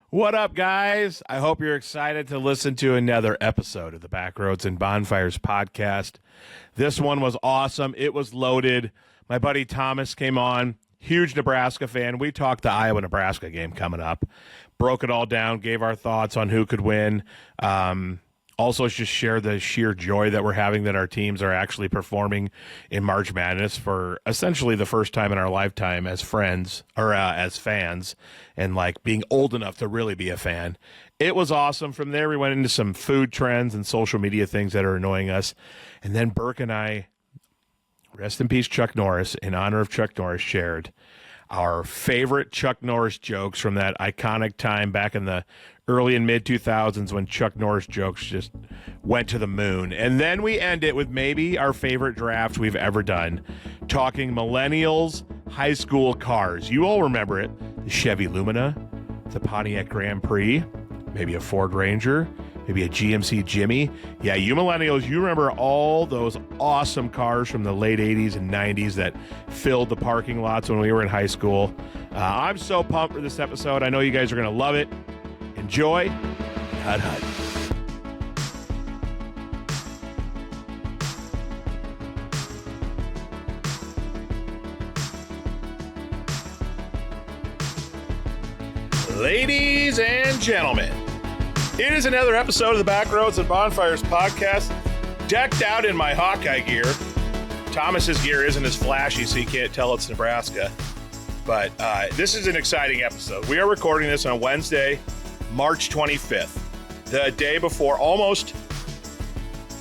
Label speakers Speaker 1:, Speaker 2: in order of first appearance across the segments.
Speaker 1: What up, guys? I hope you're excited to listen to another episode of the Backroads and Bonfires podcast. This one was awesome. It was loaded. My buddy Thomas came on, huge Nebraska fan. We talked the Iowa-Nebraska game coming up, broke it all down, gave our thoughts on who could win. Also, just share the sheer joy that we're having that our teams are actually performing in March Madness for essentially the first time in our lifetime as friends or as fans, and like being old enough to really be a fan. It was awesome. From there, we went into some food trends and social media things that are annoying us. And then Burke and I, rest in peace, Chuck Norris, in honor of Chuck Norris, shared our favorite Chuck Norris jokes from that iconic time back in the early and mid 2000s when Chuck Norris jokes just went to the moon. And then we end it with maybe our favorite draft we've ever done, talking millennials, high school cars. You all remember it. The Chevy Lumina, the Pontiac Grand Prix, maybe a Ford Ranger, maybe a GMC Jimmy. Yeah, you millennials, you remember all those awesome cars from the late 80s and 90s that filled the parking lots when we were in high school. I'm so pumped for this episode. I know you guys are going to love it. Enjoy. Hut hut. Ladies and gentlemen, it is another episode of the Backroads and Bonfires podcast, decked out in my Hawkeye gear. Thomas's gear isn't as flashy, so you can't tell it's Nebraska. But this is an exciting episode. We are recording this on Wednesday, March 25th, the day before, almost,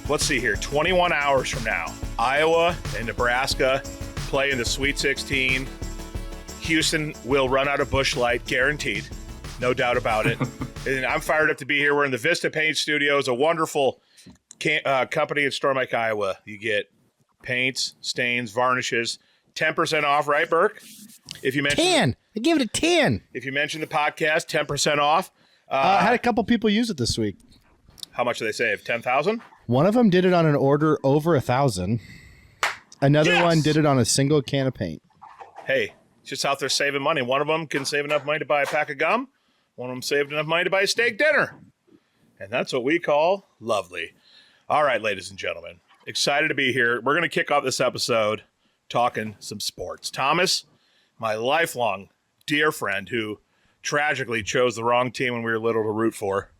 Speaker 1: let's see here, 21 hours from now, Iowa and Nebraska play in the Sweet 16. Houston will run out of Busch Light, guaranteed, no doubt about it. And I'm fired up to be here. We're in the Vista Paint Studios, a wonderful company in Stormike, Iowa. You get paints, stains, varnishes, 10% off, right, Burke? If you mention
Speaker 2: 10, I give it a 10.
Speaker 1: If you mention the podcast, 10% off.
Speaker 2: I had a couple people use it this week.
Speaker 1: How much do they save? 10,000?
Speaker 2: One of them did it on an order over 1,000. Another one did it on a single can of paint.
Speaker 1: Hey, just out there saving money. One of them can save enough money to buy a pack of gum. One of them saved enough money to buy a steak dinner. And that's what we call lovely. All right, ladies and gentlemen, excited to be here. We're going to kick off this episode talking some sports. Thomas, my lifelong dear friend who tragically chose the wrong team when we were little to root for,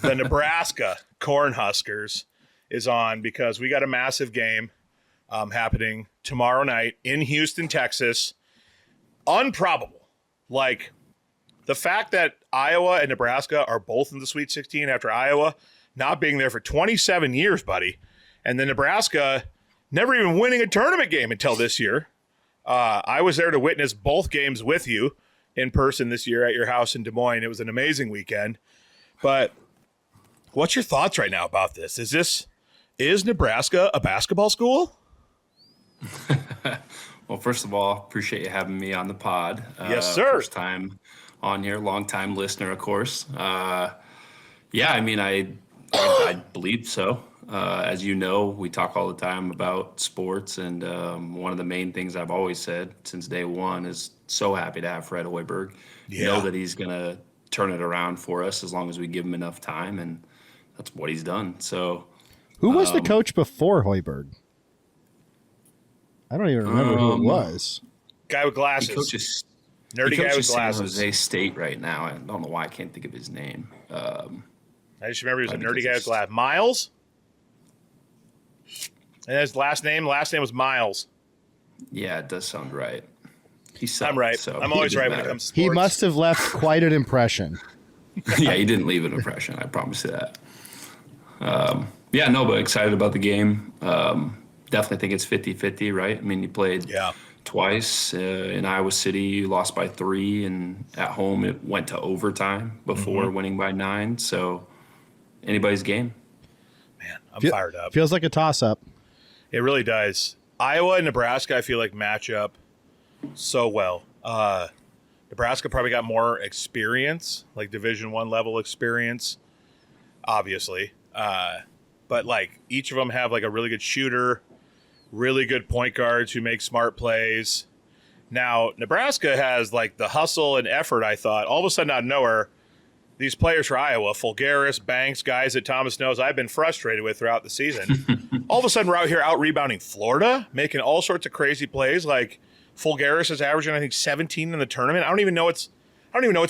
Speaker 1: the Nebraska Cornhuskers, is on because we got a massive game happening tomorrow night in Houston, Texas. Improbable. Like, the fact that Iowa and Nebraska are both in the Sweet 16 after Iowa not being there for 27 years, buddy, and then Nebraska never even winning a tournament game until this year. I was there to witness both games with you in person this year at your house in Des Moines. It was an amazing weekend. But what's your thoughts right now about this? Is Nebraska a basketball school?
Speaker 3: Well, first of all, appreciate you having me on the pod.
Speaker 1: Yes, sir.
Speaker 3: First time on here, long time listener, of course. Yeah, I mean, I believe so. As you know, we talk all the time about sports, and one of the main things I've always said since day one is so happy to have Fred Hoiberg.
Speaker 1: Yeah.
Speaker 3: Know that he's going to turn it around for us as long as we give him enough time, and that's what he's done. So,
Speaker 2: who was the coach before Hoiberg? I don't even remember who it was.
Speaker 1: Guy with glasses.
Speaker 3: He coaches,
Speaker 1: Nerdy guy with
Speaker 3: San
Speaker 1: glasses.
Speaker 3: Jose State right now. I don't know why I can't think of his name.
Speaker 1: I just remember he was a nerdy guy with glasses. Miles? And his last name was Miles.
Speaker 3: Yeah, it does sound right. I'm
Speaker 1: right.
Speaker 3: So
Speaker 1: I'm always right when it comes to sports.
Speaker 2: He must have left quite an impression.
Speaker 3: Yeah, he didn't leave an impression. I promise you that. Yeah, no, but excited about the game. Definitely think it's 50-50, right? I mean, you played twice in Iowa City. You lost by 3, and at home it went to overtime before winning by 9. So anybody's game.
Speaker 1: Man, I'm fired up.
Speaker 2: Feels like a toss-up.
Speaker 1: It really does. Iowa and Nebraska, I feel like, match up so well. Nebraska probably got more experience, like Division I level experience, obviously. But like each of them have like a really good shooter, really good point guards who make smart plays. Now, Nebraska has like the hustle and effort, I thought. All of a sudden out of nowhere, these players for Iowa, Fulgaris, Banks, guys that Thomas knows I've been frustrated with throughout the season. All of a sudden, we're out here out-rebounding Florida, making all sorts of crazy plays. Like Fulgaris is averaging, I think, 17 in the tournament. I don't even know what's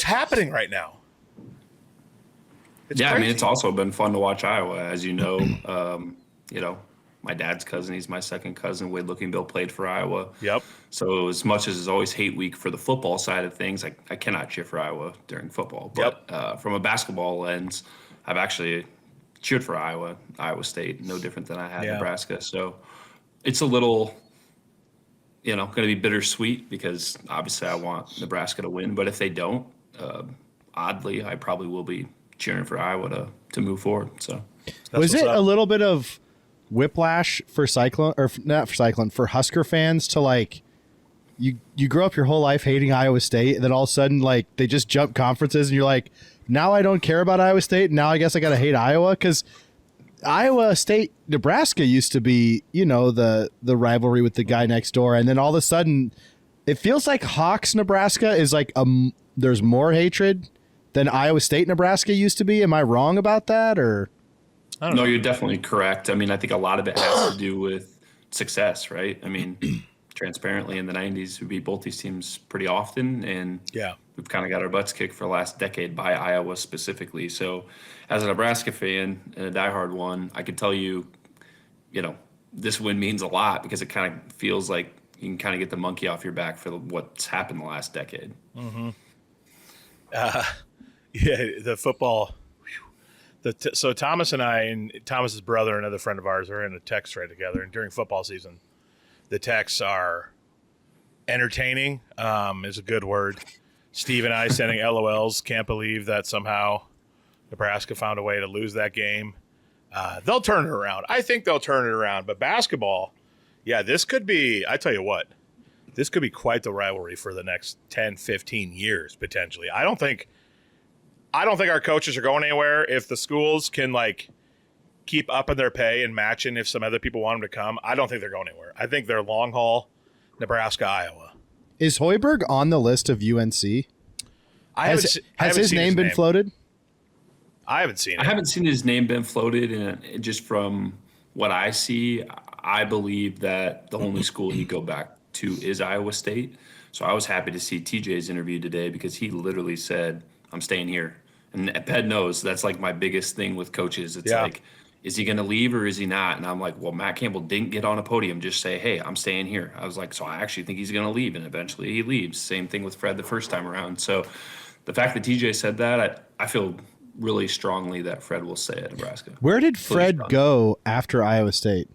Speaker 1: happening right now. It's
Speaker 3: crazy.
Speaker 1: crazy.
Speaker 3: It's also been fun to watch Iowa, as you know. My dad's cousin, he's my second cousin, Wade Lookingbill, played for Iowa.
Speaker 1: Yep.
Speaker 3: So as much as it's always hate week for the football side of things, I cannot cheer for Iowa during football. But from a basketball lens, I've actually cheered for Iowa State, no different than I had Nebraska. So it's a little, going to be bittersweet because obviously I want Nebraska to win. But if they don't, oddly, I probably will be cheering for Iowa to move forward. So
Speaker 2: was it a little bit of whiplash for for Husker fans to like you grew up your whole life hating Iowa State, and then all of a sudden like they just jump conferences and you're like, now I don't care about Iowa State, now I guess I gotta hate Iowa? Because Iowa State Nebraska used to be the rivalry with the guy next door, and then all of a sudden it feels like Hawks Nebraska is like there's more hatred than Iowa State Nebraska used to be. Am I wrong about that? Or
Speaker 3: no, you're definitely correct. I mean, I think a lot of it has to do with success, right? I mean, transparently in the 90s, we beat both these teams pretty often, and we've kind of got our butts kicked for the last decade by Iowa specifically. So as a Nebraska fan and a diehard one, I can tell you, this win means a lot because it kind of feels like you can kind of get the monkey off your back for what's happened the last decade.
Speaker 1: Mm-hmm. The football... So Thomas and I and Thomas's brother, another friend of ours, are in a text thread together. And during football season, the texts are entertaining, is a good word. Steve and I sending LOLs. Can't believe that somehow Nebraska found a way to lose that game. They'll turn it around. I think they'll turn it around. But basketball, this could be, I tell you what, this could be quite the rivalry for the next 10, 15 years, potentially. I don't think our coaches are going anywhere. If the schools can keep upping their pay and matching if some other people want them to come, I don't think they're going anywhere. I think they're long haul Nebraska, Iowa.
Speaker 2: Is Hoiberg on the list of UNC? Has his name been floated?
Speaker 1: I haven't seen it.
Speaker 3: I haven't seen his name been floated, and just from what I see, I believe that the only school he'd go back to is Iowa State. So I was happy to see TJ's interview today because he literally said, I'm staying here. And Ped knows that's my biggest thing with coaches. It's is he going to leave or is he not? And I'm like, well, Matt Campbell didn't get on a podium, just say, hey, I'm staying here. I was like, so I actually think he's going to leave. And eventually he leaves. Same thing with Fred the first time around. So the fact that TJ said that, I feel really strongly that Fred will stay at Nebraska.
Speaker 2: Where did Fred go after Iowa State?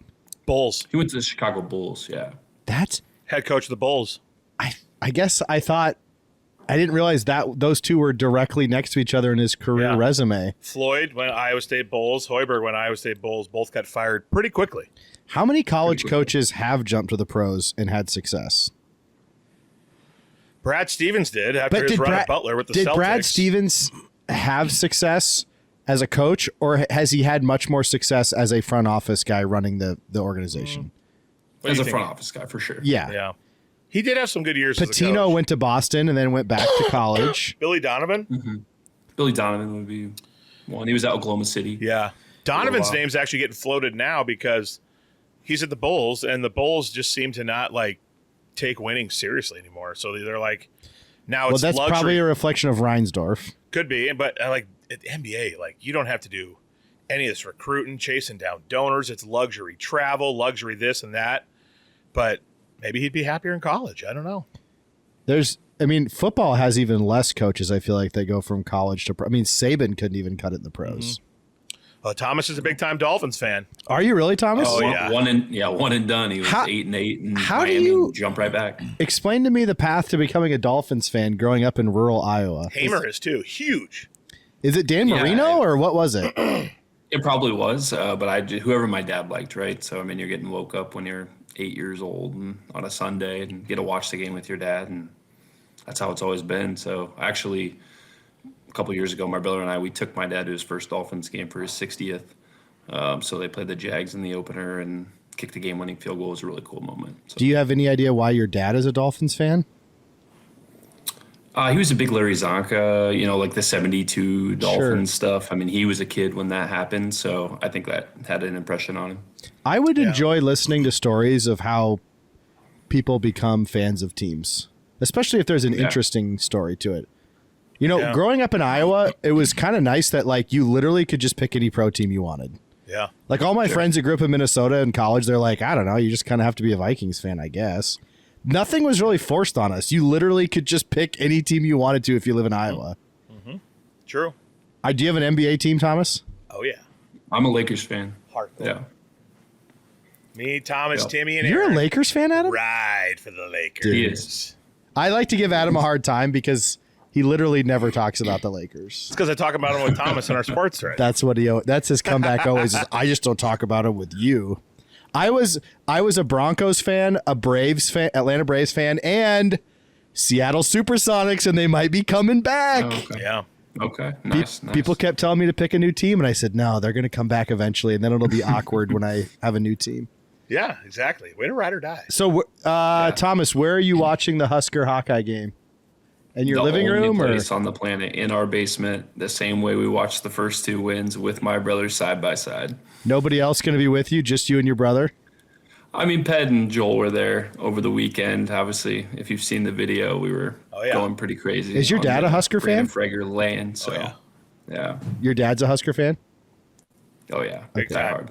Speaker 1: Bulls.
Speaker 3: He went to the Chicago Bulls, yeah.
Speaker 2: That's
Speaker 1: head coach of the Bulls.
Speaker 2: I guess I didn't realize that those two were directly next to each other in his career resume.
Speaker 1: Floyd went Iowa State Bulls. Hoiberg went Iowa State Bulls. Both got fired pretty quickly.
Speaker 2: How many college coaches have jumped to the pros and had success?
Speaker 1: Brad Stevens did after his run at Butler with the Celtics.
Speaker 2: Did Brad Stevens have success as a coach, or has he had much more success as a front office guy running the organization?
Speaker 3: As a front office guy, for sure.
Speaker 1: Yeah. He did have some good years.
Speaker 2: Patino went to Boston and then went back to college.
Speaker 1: Billy Donovan?
Speaker 3: Mm-hmm. Billy Donovan would be one. He was at Oklahoma City.
Speaker 1: Yeah. Donovan's name's actually getting floated now because he's at the Bulls, and the Bulls just seem to not take winning seriously anymore. So they're now it's
Speaker 2: that's
Speaker 1: luxury.
Speaker 2: Probably a reflection of Reinsdorf.
Speaker 1: Could be, but at the NBA, you don't have to do any of this recruiting, chasing down donors. It's luxury travel, luxury this and that. But maybe he'd be happier in college. I don't know.
Speaker 2: Football has even less coaches, I feel like, they go from college to pro. Saban couldn't even cut it in the pros.
Speaker 1: Mm-hmm. Well, Thomas is a big-time Dolphins fan.
Speaker 2: Are you really, Thomas?
Speaker 1: Oh, yeah.
Speaker 3: One and done. He was 8-8, and Miami jumped right back.
Speaker 2: Explain to me the path to becoming a Dolphins fan growing up in rural Iowa.
Speaker 1: Hamer is, too. Huge.
Speaker 2: Is it Dan Marino, or what was it?
Speaker 3: It probably was, but whoever my dad liked, right? So, you're getting woke up when you're 8 years old and on a Sunday and get to watch the game with your dad, and that's how it's always been. So actually, a couple of years ago, my brother and I, we took my dad to his first Dolphins game for his 60th. So they played the Jags in the opener and kicked the game-winning field goal. It was a really cool moment. So,
Speaker 2: do you have any idea why your dad is a Dolphins fan?
Speaker 3: He was a big Larry Zonka, like the 72 Dolphins stuff. I mean, he was a kid when that happened, so I think that had an impression on him.
Speaker 2: I would enjoy listening to stories of how people become fans of teams, especially if there's an interesting story to it. Growing up in Iowa, it was kind of nice that like you literally could just pick any pro team you wanted.
Speaker 1: Yeah.
Speaker 2: Like all my friends that grew up in Minnesota in college, they're like, I don't know, you just kind of have to be a Vikings fan, I guess. Nothing was really forced on us. You literally could just pick any team you wanted to if you live in Iowa.
Speaker 1: Mm-hmm. True.
Speaker 2: Do you have an NBA team, Thomas?
Speaker 1: Oh, yeah.
Speaker 3: I'm a Lakers fan.
Speaker 1: Hardcore.
Speaker 3: Yeah.
Speaker 1: Me, Thomas, Timmy, and
Speaker 2: You're
Speaker 1: Aaron.
Speaker 2: a Lakers fan, Adam?
Speaker 1: Ride for the Lakers.
Speaker 3: He is.
Speaker 2: I like to give Adam a hard time because he literally never talks about the Lakers.
Speaker 1: It's because I talk about him with Thomas in our sports thread.
Speaker 2: That's his comeback always. Is, I just don't talk about it with you. I was a Broncos fan, a Braves fan, Atlanta Braves fan, and Seattle Supersonics, and they might be coming back.
Speaker 3: Oh, okay.
Speaker 1: Yeah.
Speaker 3: Okay. Nice.
Speaker 2: People kept telling me to pick a new team, and I said, no, they're going to come back eventually, and then it'll be awkward when I have a new team.
Speaker 1: Yeah, exactly. Way to ride or die.
Speaker 2: So, Thomas, where are you watching the Husker-Hawkeye game? In your living room?
Speaker 3: The only place on the planet, in our basement, the same way we watched the first two wins with my brothers side by side.
Speaker 2: Nobody else going to be with you, just you and your brother?
Speaker 3: I mean, Ped and Joel were there over the weekend. Obviously, if you've seen the video, we were going pretty crazy.
Speaker 2: Is your dad a Husker fan?
Speaker 3: Frager land. So, yeah.
Speaker 2: Your dad's a Husker fan?
Speaker 3: Oh, yeah.
Speaker 1: Big time.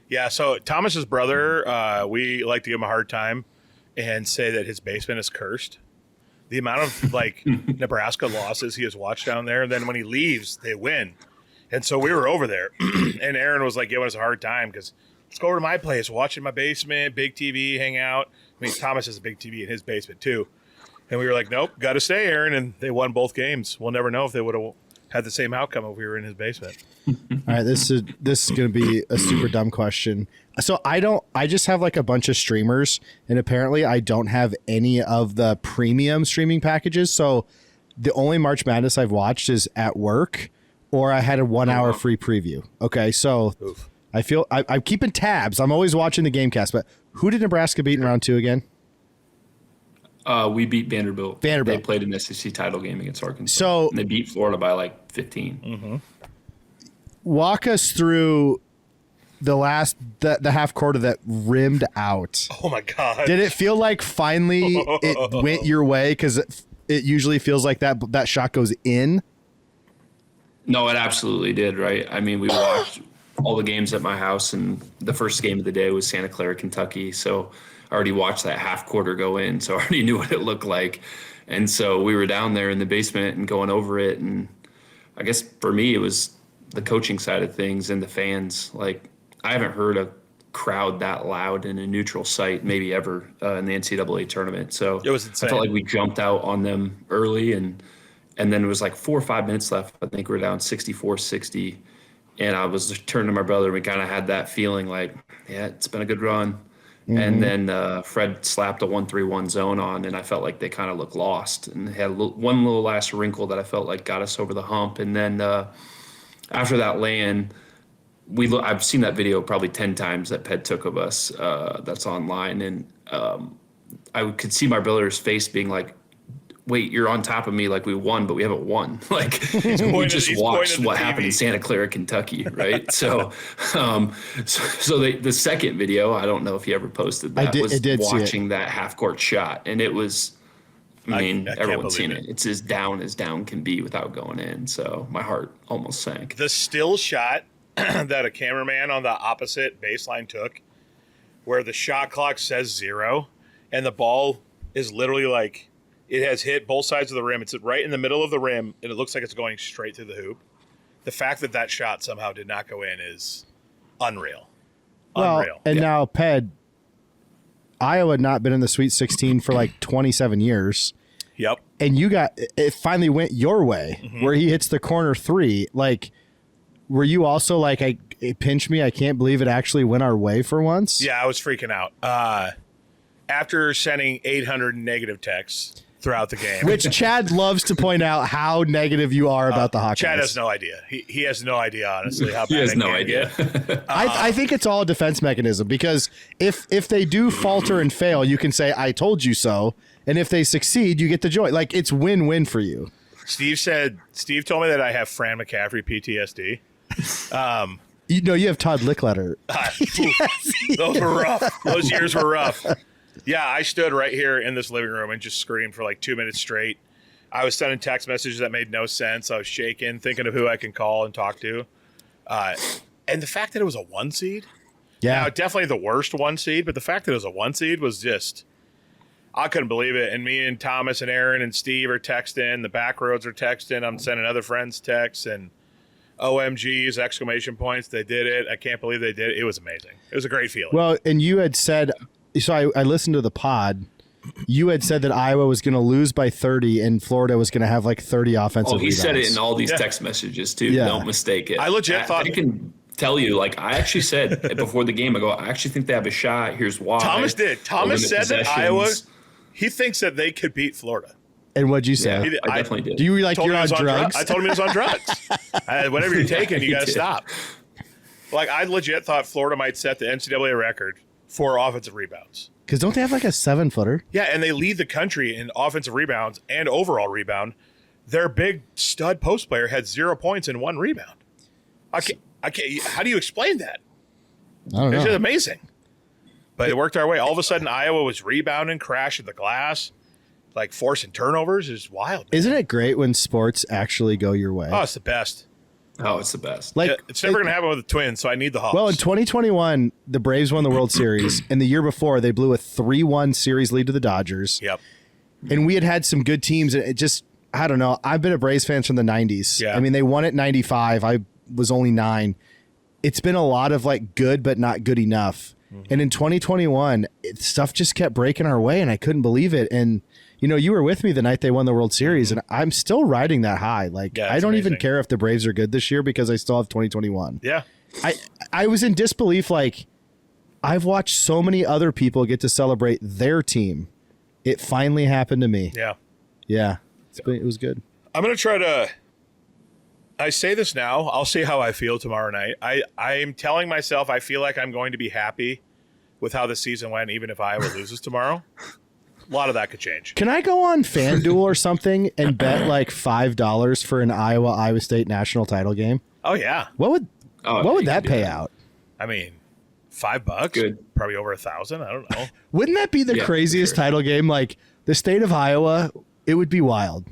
Speaker 1: Yeah, so Thomas's brother, we like to give him a hard time and say that his basement is cursed. The amount of, Nebraska losses he has watched down there, and then when he leaves, they win. And so we were over there, and Aaron was, giving us a hard time because let's go over to my place, watch in my basement, big TV, hang out. I mean, Thomas has a big TV in his basement, too. And we were like, nope, got to stay, Aaron, and they won both games. We'll never know if they would have had the same outcome if we were in his basement.
Speaker 2: All right, this is going to be a super dumb question. So I just have a bunch of streamers, and apparently I don't have any of the premium streaming packages. So the only March Madness I've watched is at work, or I had a 1 hour free preview. Okay, so I feel I'm keeping tabs. I'm always watching the Gamecast, but who did Nebraska beat in round 2 again?
Speaker 3: We beat Vanderbilt. They played an SEC title game against Arkansas. And they beat Florida by 15.
Speaker 1: Mm-hmm.
Speaker 2: Walk us through the half quarter that rimmed out.
Speaker 1: Oh my God!
Speaker 2: Did it feel like finally it went your way? Because it usually feels like that shot goes in.
Speaker 3: No, it absolutely did. Right. I mean, we watched all the games at my house, and the first game of the day was Santa Clara, Kentucky. So I already watched that half quarter go in, so I already knew what it looked like. And so we were down there in the basement and going over it. And I guess for me, it was the coaching side of things and the fans. I haven't heard a crowd that loud in a neutral site maybe ever in the NCAA tournament. So
Speaker 1: it was insane.
Speaker 3: I felt like we jumped out on them early, and then it was 4 or 5 minutes left. I think we were down 64-60. And I was just turning to my brother, and we kind of had that feeling it's been a good run. Mm-hmm. And then Fred slapped a 1-3-1 zone on, and I felt like they kind of looked lost and had one little last wrinkle that I felt like got us over the hump. And then after that land, I've seen that video probably 10 times that Ped took of us that's online. And I could see my brother's face being like, wait, you're on top of me we won, but we haven't won. We just watched what happened in Santa Clara, Kentucky, right? So the second video, I don't know if you ever posted that, was watching that half-court shot. And it was, I mean, everyone's seen it. It's as down can be without going in. So my heart almost sank.
Speaker 1: The still shot that a cameraman on the opposite baseline took, where the shot clock says 0, and the ball is literally it has hit both sides of the rim. It's right in the middle of the rim, and it looks like it's going straight through the hoop. The fact that shot somehow did not go in is unreal. Unreal.
Speaker 2: And now, Ped, Iowa had not been in the Sweet 16 for 27 years.
Speaker 1: Yep.
Speaker 2: And it finally went your way, where he hits the corner 3. Were you also it pinched me? I can't believe it actually went our way for once.
Speaker 1: Yeah, I was freaking out. After sending 800 negative texts throughout the game.
Speaker 2: Which Chad loves to point out how negative you are about the Hawkeyes.
Speaker 1: Chad has no idea. He has no idea, honestly, how bad
Speaker 3: he has no idea.
Speaker 2: I think it's all a defense mechanism, because if they do falter and fail, you can say, I told you so. And if they succeed, you get to join. Like, it's win-win for you.
Speaker 1: Steve told me that I have Fran McCaffrey PTSD.
Speaker 2: You have Todd Lickletter.
Speaker 1: Those were rough. Those years were rough. Yeah, I stood right here in this living room and just screamed for like 2 minutes straight. I was sending text messages that made no sense. I was shaking, thinking of who I can call and talk to. And the fact that it was a 1 seed, now, definitely the worst 1 seed, but the fact that it was a 1 seed was just, I couldn't believe it. And me and Thomas and Aaron and Steve are texting. The Backroads are texting. I'm sending other friends texts and OMGs, exclamation points. They did it. I can't believe they did it. It was amazing. It was a great feeling.
Speaker 2: Well, and you had said, so I listened to the pod. You had said that Iowa was going to lose by 30 and Florida was going to have like 30 offensive rebounds.
Speaker 3: He said it in all these text messages too. Yeah. Don't mistake it.
Speaker 1: I legit thought.
Speaker 3: I can tell you, like, I actually said before the game, I actually think they have a shot. Here's why.
Speaker 1: Thomas did. Thomas said that Iowa, he thinks that they could beat Florida.
Speaker 2: And what'd you say?
Speaker 3: Yeah, I definitely did.
Speaker 2: Do you like you're on drugs?
Speaker 1: I told him he was on drugs. Whatever you're taking, you got to stop. Like, I legit thought Florida might set the NCAA record for offensive rebounds.
Speaker 2: Because don't they have like a 7-footer?
Speaker 1: Yeah, and they lead the country in offensive rebounds and overall rebound. Their big stud post player had 0 points and 1 rebound. I can't. How do you explain that?
Speaker 2: I don't know.
Speaker 1: It's just amazing. But it worked our way. All of a sudden, Iowa was rebounding, crashing the glass, like forcing turnovers. It's wild. Man.
Speaker 2: Isn't it great when sports actually go your way?
Speaker 1: Oh, it's the best.
Speaker 3: Oh, it's the best.
Speaker 1: Like, it's never going to happen with the Twins, so I need the Hawks.
Speaker 2: Well, in 2021, the Braves won the World Series, and the year before, they blew a 3-1 series lead to the Dodgers.
Speaker 1: Yep.
Speaker 2: And we had some good teams, and it just, I don't know. I've been a Braves fan from the 90s.
Speaker 1: Yeah.
Speaker 2: I mean, they won at 95. I was only 9. It's been a lot of like good, but not good enough. Mm-hmm. And in 2021, stuff just kept breaking our way, and I couldn't believe it. And you were with me the night they won the World Series, and I'm still riding that high. Like, I don't even care if the Braves are good this year because I still have 2021.
Speaker 1: Yeah.
Speaker 2: I was in disbelief. Like, I've watched so many other people get to celebrate their team. It finally happened to me.
Speaker 1: Yeah.
Speaker 2: Yeah. It was good.
Speaker 1: I'm going to try to, I say this now, I'll see how I feel tomorrow night. I'm telling myself I feel like I'm going to be happy with how the season went, even if Iowa loses tomorrow. A lot of that could change.
Speaker 2: Can I go on FanDuel or something and bet like $5 for an Iowa State national title game?
Speaker 1: Oh, yeah.
Speaker 2: What would that pay out?
Speaker 1: I mean, $5?
Speaker 3: Good.
Speaker 1: Probably over 1,000. I don't know.
Speaker 2: Wouldn't that be the craziest title game? Like, the state of Iowa, it would be wild.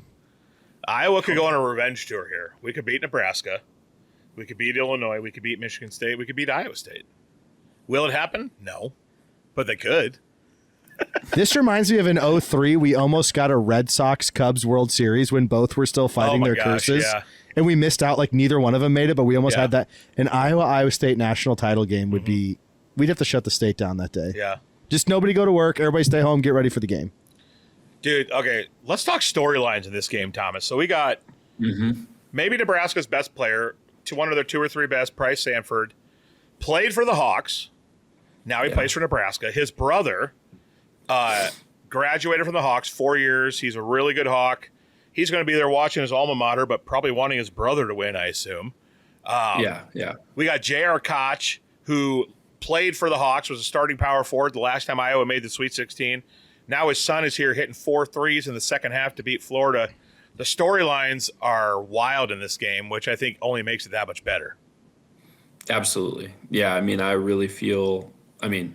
Speaker 1: Iowa could go on a revenge tour here. We could beat Nebraska. We could beat Illinois. We could beat Michigan State. We could beat Iowa State. Will it happen? No. But they could.
Speaker 2: This reminds me of in 2003, we almost got a Red Sox-Cubs World Series when both were still fighting their curses.
Speaker 1: Yeah.
Speaker 2: And we missed out, like neither one of them made it, but we almost had that. An Iowa State national title game would be, we'd have to shut the state down that day.
Speaker 1: Yeah.
Speaker 2: Just nobody go to work, everybody stay home, get ready for the game.
Speaker 1: Dude, okay, let's talk storylines in this game, Thomas. So we got maybe Nebraska's best player, to one of their 2 or 3 best, Price Sanford, played for the Hawks. Now he plays for Nebraska. His brother graduated from the Hawks 4 years. He's a really good Hawk. He's going to be there watching his alma mater, but probably wanting his brother to win, I assume. We got J.R. Koch, who played for the Hawks, was a starting power forward the last time Iowa made the Sweet 16. Now his son is here hitting 4 threes in the second half to beat Florida. The storylines are wild in this game, which I think only makes it that much better.
Speaker 3: Absolutely. Yeah, I mean, I really feel – I'm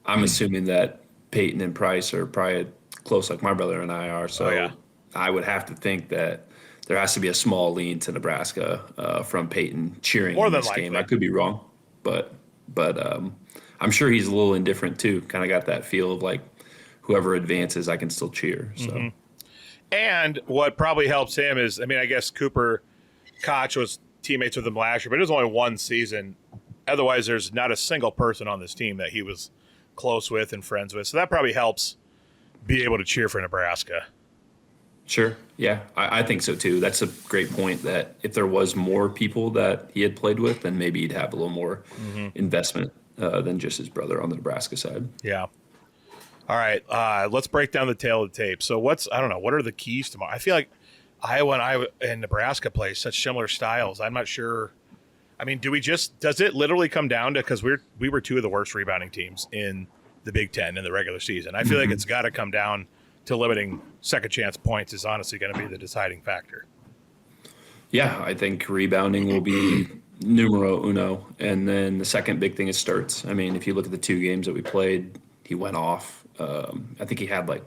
Speaker 3: assuming that Peyton and Price are probably close like my brother and I are. So I would have to think that there has to be a small lean to Nebraska from Peyton cheering in this game. I could be wrong, but I'm sure he's a little indifferent too. Kind of got that feel of like whoever advances, I can still cheer. So,
Speaker 1: and what probably helps him is, I mean, I guess Cooper Koch was teammates with him last year, but it was only 1 season. Otherwise, there's not a single person on this team that he was close with and friends with. So that probably helps be able to cheer for Nebraska.
Speaker 3: Sure. Yeah, I think so too. That's a great point, that if there was more people that he had played with, then maybe he'd have a little more investment than just his brother on the Nebraska side.
Speaker 1: Yeah. All right. Let's break down the tail of the tape. So what are the keys tomorrow? I feel like Iowa and Nebraska play such similar styles. I'm not sure. I mean, does it literally come down to, because we were 2 of the worst rebounding teams in the Big Ten in the regular season. I feel like it's got to come down to limiting second chance points is honestly going to be the deciding factor.
Speaker 3: Yeah, I think rebounding will be numero uno. And then the second big thing is starts. I mean, if you look at the 2 games that we played, he went off. I think he had like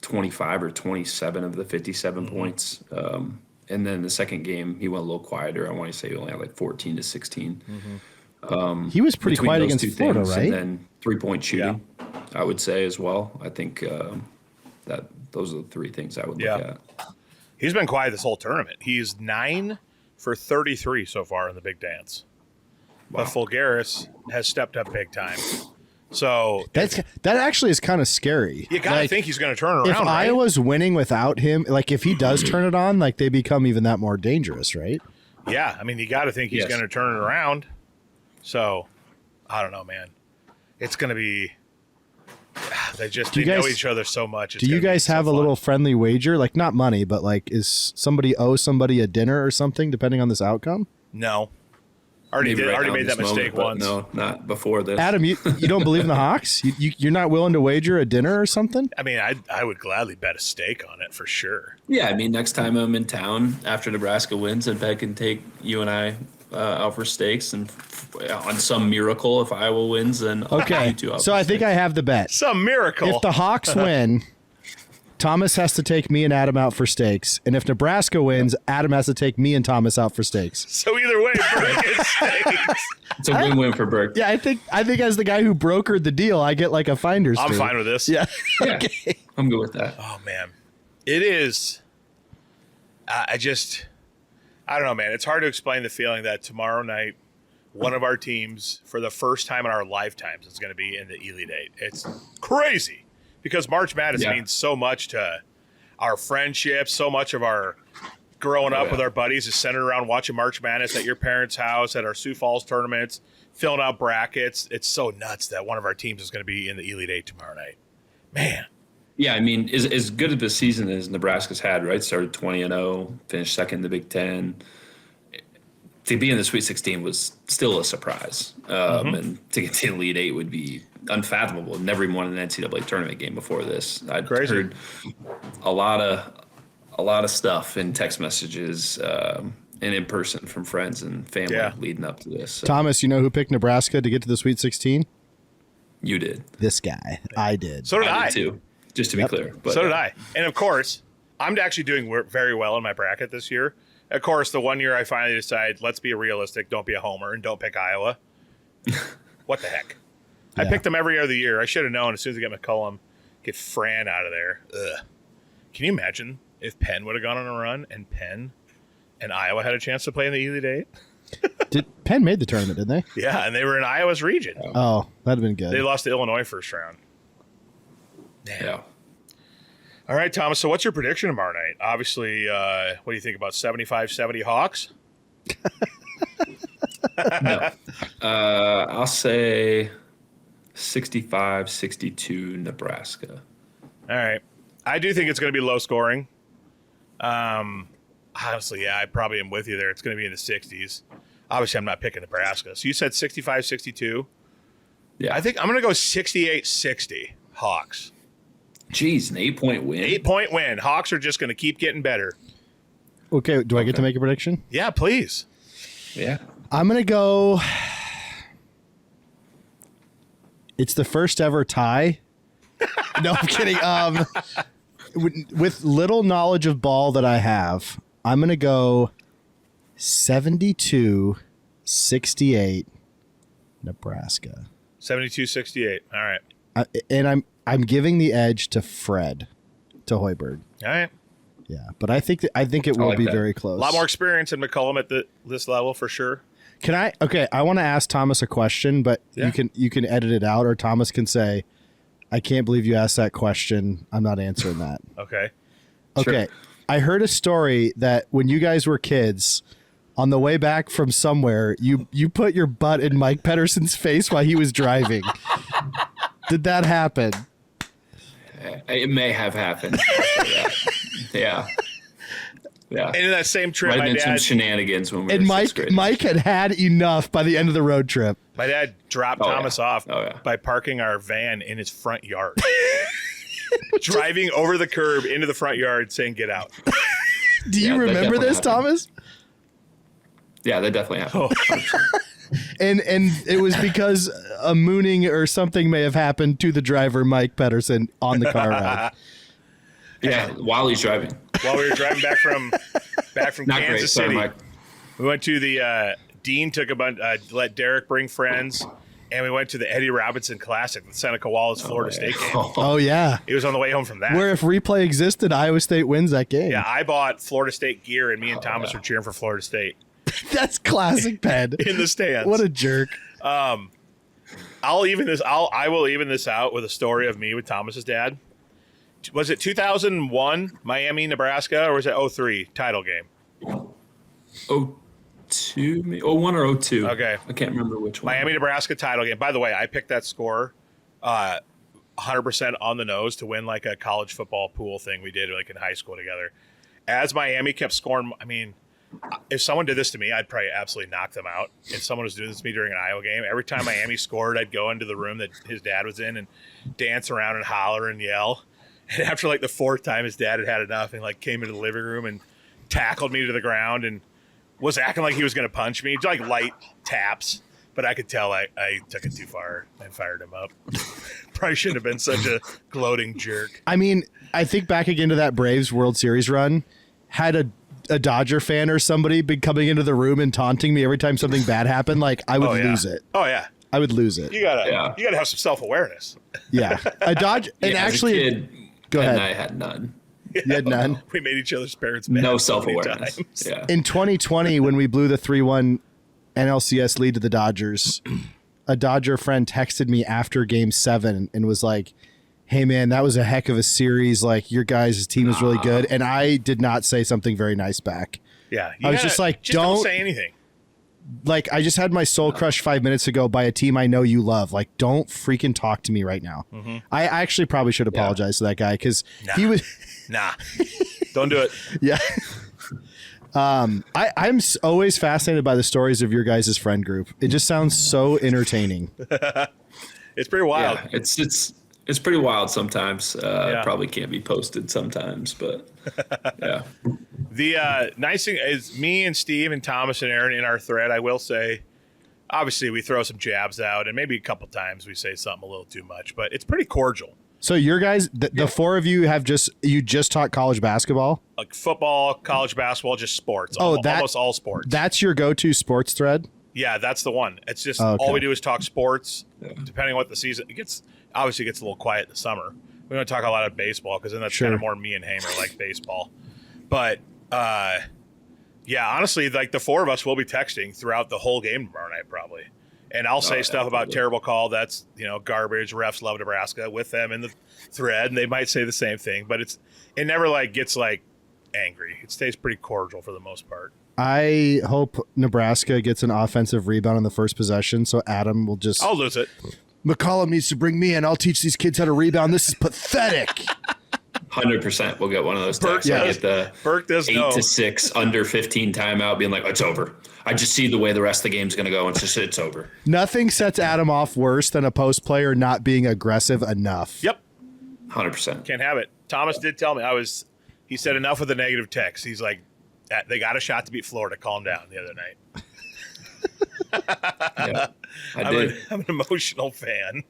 Speaker 3: 25 or 27 of the 57 points. And then the second game, he went a little quieter. I want to say he only had like 14 to 16.
Speaker 2: He was pretty quiet against Florida, right?
Speaker 3: And then 3-point shooting, I would say as well. I think that those are the 3 things I would look at.
Speaker 1: He's been quiet this whole tournament. He's 9 for 33 so far in the big dance. Wow. But Fulgaris has stepped up big time. So
Speaker 2: that actually is kind of scary.
Speaker 1: You gotta think he's going to turn around.
Speaker 2: If Iowa's winning without him, like if he does turn it on, like they become even that more dangerous, right?
Speaker 1: Yeah, I mean you got to think he's going to turn it around. So I don't know, man. It's going to be. They know each other so much.
Speaker 2: Do you guys have a little friendly wager, like not money, but like is somebody owe somebody a dinner or something, depending on this outcome?
Speaker 1: No. Already made that mistake once.
Speaker 3: No, not before this.
Speaker 2: Adam, you don't believe in the Hawks? You're not willing to wager a dinner or something?
Speaker 1: I mean, I would gladly bet a stake on it for sure.
Speaker 3: Yeah, I mean, next time I'm in town after Nebraska wins, and Bet can take you and I out for steaks, and on some miracle, if Iowa wins, then I'll take you two out.
Speaker 2: So I think I have the bet.
Speaker 1: Some miracle.
Speaker 2: If the Hawks win, Thomas has to take me and Adam out for steaks, and if Nebraska wins, Adam has to take me and Thomas out for steaks.
Speaker 1: So either way, Burke gets steaks.
Speaker 3: It's a win-win for Burke.
Speaker 2: Yeah, I think as the guy who brokered the deal, I get like a finder's fee.
Speaker 1: I'm fine with this.
Speaker 2: Yeah.
Speaker 3: Okay. I'm good with that.
Speaker 1: Oh man, it is. I don't know, man. It's hard to explain the feeling that tomorrow night, one of our teams, for the first time in our lifetimes, is going to be in the Elite Eight. It's crazy. Because March Madness means so much to our friendship, so much of our growing up with our buddies is centered around watching March Madness at your parents' house, at our Sioux Falls tournaments, filling out brackets. It's so nuts that one of our teams is going to be in the Elite Eight tomorrow night. Man.
Speaker 3: Yeah, I mean, as good of a season as Nebraska's had, right? Started 20-0, finished second in the Big Ten. To be in the Sweet 16 was still a surprise. And to get to the Elite Eight would be unfathomable. Never even won an NCAA tournament game before this. I'd heard a lot of stuff in text messages and in person from friends and family leading up to this. So.
Speaker 2: Thomas, you know who picked Nebraska to get to the Sweet 16?
Speaker 3: You did.
Speaker 2: This guy. I did.
Speaker 1: So did I.
Speaker 3: Did too, just to be clear. But,
Speaker 1: so did I. And of course, I'm actually doing very well in my bracket this year. Of course, the one year I finally decided, let's be realistic, don't be a homer, and don't pick Iowa. What the heck? I picked them every other year. I should have known as soon as I get McCollum, get Fran out of there. Ugh. Can you imagine if Penn would have gone on a run and Penn and Iowa had a chance to play in the Elite Eight?
Speaker 2: Penn made the tournament, didn't they?
Speaker 1: Yeah, and they were in Iowa's region.
Speaker 2: Oh, that'd have been good.
Speaker 1: They lost to Illinois first round. Damn.
Speaker 3: Yeah.
Speaker 1: All right, Thomas, so what's your prediction tomorrow night? Obviously, what do you think about 75-70 Hawks?
Speaker 3: No. I'll say 65-62 Nebraska.
Speaker 1: All right. I do think it's going to be low scoring. Honestly, yeah, I probably am with you there. It's going to be in the 60s. Obviously, I'm not picking Nebraska. So you said 65-62?
Speaker 3: Yeah.
Speaker 1: I think I'm going to go 68-60 Hawks.
Speaker 3: Jeez, an 8-point win?
Speaker 1: 8-point win. Hawks are just going to keep getting better.
Speaker 2: Okay, do I get to make a prediction?
Speaker 1: Yeah, please.
Speaker 3: Yeah.
Speaker 2: I'm going to go... It's the first ever tie. No, I'm kidding. With little knowledge of ball that I have, I'm going to go 72-68 Nebraska.
Speaker 1: 72-68. All right.
Speaker 2: And I'm giving the edge to Fred, to Hoiberg.
Speaker 1: All right.
Speaker 2: Yeah, but I think it will be very close.
Speaker 1: A lot more experience in McCollum at this level for sure.
Speaker 2: Can I? Okay, I want to ask Thomas a question, but you can edit it out, or Thomas can say, "I can't believe you asked that question. I'm not answering that."
Speaker 1: Okay.
Speaker 2: Okay. Sure. I heard a story that when you guys were kids, on the way back from somewhere, you put your butt in Mike Pedersen's face while he was driving. Did that happen?
Speaker 3: It may have happened. Yeah. Yeah.
Speaker 1: And in that same trip,
Speaker 3: might have been some shenanigans when we were
Speaker 2: and
Speaker 3: sixth graders.
Speaker 2: Mike had enough by the end of the road trip.
Speaker 1: My dad dropped Thomas off by parking our van in his front yard. driving over the curb into the front yard saying, "Get out."
Speaker 2: Do you remember this,
Speaker 3: happened.
Speaker 2: Thomas?
Speaker 3: Yeah, that definitely happened.
Speaker 2: And it was because a mooning or something may have happened to the driver, Mike Pedersen, on the car ride.
Speaker 3: Yeah, while he's driving.
Speaker 1: While we were driving back from
Speaker 3: Not
Speaker 1: Kansas
Speaker 3: great. Sorry,
Speaker 1: City,
Speaker 3: Mike.
Speaker 1: we went to the Dean took a bunch, let Derek bring friends, and we went to the Eddie Robinson Classic, the Seneca Wallace Florida State game.
Speaker 2: Oh, yeah.
Speaker 1: He was on the way home from that.
Speaker 2: Where if replay existed, Iowa State wins that game.
Speaker 1: Yeah, I bought Florida State gear, and me and Thomas were cheering for Florida State
Speaker 2: That's classic Penn.
Speaker 1: in the stands.
Speaker 2: What a jerk.
Speaker 1: I will even this out with a story of me with Thomas's dad. Was it 2001 Miami, Nebraska, or was it 03 title game?
Speaker 3: 02, 01 or 02.
Speaker 1: Okay.
Speaker 3: I can't remember which one.
Speaker 1: Miami, Nebraska title game. By the way, I picked that score 100% on the nose to win like a college football pool thing we did like in high school together. As Miami kept scoring, I mean, if someone did this to me, I'd probably absolutely knock them out. If someone was doing this to me during an Iowa game, every time Miami scored, I'd go into the room that his dad was in and dance around and holler and yell. And after like the fourth time, his dad had enough and like came into the living room and tackled me to the ground and was acting like he was going to punch me, like light taps. But I could tell I took it too far and fired him up. Probably shouldn't have been such a gloating jerk.
Speaker 2: I mean, I think back again to that Braves World Series run, had a Dodger fan or somebody been coming into the room and taunting me every time something bad happened, like I would lose it.
Speaker 1: Oh yeah.
Speaker 2: I would lose it.
Speaker 1: You gotta have some self-awareness.
Speaker 2: Yeah. A Dodger and
Speaker 3: Yeah,
Speaker 2: actually
Speaker 3: as a kid,
Speaker 2: go
Speaker 3: Ed
Speaker 2: ahead.
Speaker 3: and I had none.
Speaker 2: You had none.
Speaker 1: We made each other's parents mad
Speaker 3: No
Speaker 1: so many
Speaker 3: self-awareness.
Speaker 1: times.
Speaker 3: Yeah.
Speaker 2: In 2020, when we blew the 3-1 NLCS lead to the Dodgers, a Dodger friend texted me after Game 7 and was like, "Hey man, that was a heck of a series. Like your guys' team was really good." And I did not say something very nice back.
Speaker 1: Yeah.
Speaker 2: I was just like,
Speaker 1: don't say anything.
Speaker 2: Like I just had my soul crushed 5 minutes ago by a team I know you love. Like, don't freaking talk to me right now.
Speaker 1: Mm-hmm.
Speaker 2: I actually probably should apologize to that guy because he was.
Speaker 1: Nah. Don't do it.
Speaker 2: Yeah. I'm always fascinated by the stories of your guys' friend group. It just sounds so entertaining.
Speaker 1: It's pretty wild.
Speaker 3: Yeah, it's pretty wild sometimes. Probably can't be posted sometimes, but yeah.
Speaker 1: The nice thing is me and Steve and Thomas and Aaron in our thread, I will say, obviously we throw some jabs out and maybe a couple times we say something a little too much, but it's pretty cordial.
Speaker 2: So your guys, the four of you have just taught college basketball?
Speaker 1: Like football, college basketball, just sports. Almost all sports.
Speaker 2: That's your go-to sports thread?
Speaker 1: Yeah, that's the one. It's just
Speaker 2: Okay.
Speaker 1: all we do is talk sports. Depending on what the season it gets, obviously it gets a little quiet in the summer. We don't talk a lot of baseball because then that's kind of more me and Hamer like baseball. But yeah, honestly, like the four of us will be texting throughout the whole game tomorrow night probably. And I'll say stuff about terrible call. That's garbage. Refs love Nebraska with them in the thread, and they might say the same thing. But it never like gets like angry. It stays pretty cordial for the most part.
Speaker 2: I hope Nebraska gets an offensive rebound on the first possession, so Adam will just.
Speaker 1: I'll lose it.
Speaker 2: McCollum needs to bring me in. I'll teach these kids how to rebound. This is pathetic.
Speaker 3: 100% we'll get one of those texts.
Speaker 1: Yeah.
Speaker 3: Get the
Speaker 1: Burke does
Speaker 3: 8-6 under 15 timeout being like, it's over. I just see the way the rest of the game's going to go. It's over.
Speaker 2: Nothing sets Adam off worse than a post player not being aggressive enough.
Speaker 1: Yep.
Speaker 3: 100%.
Speaker 1: Can't have it. Thomas did tell me he said enough with the negative text. He's like, they got a shot to beat Florida. Calm down the other night.
Speaker 3: Yeah, I did.
Speaker 1: I'm an emotional fan.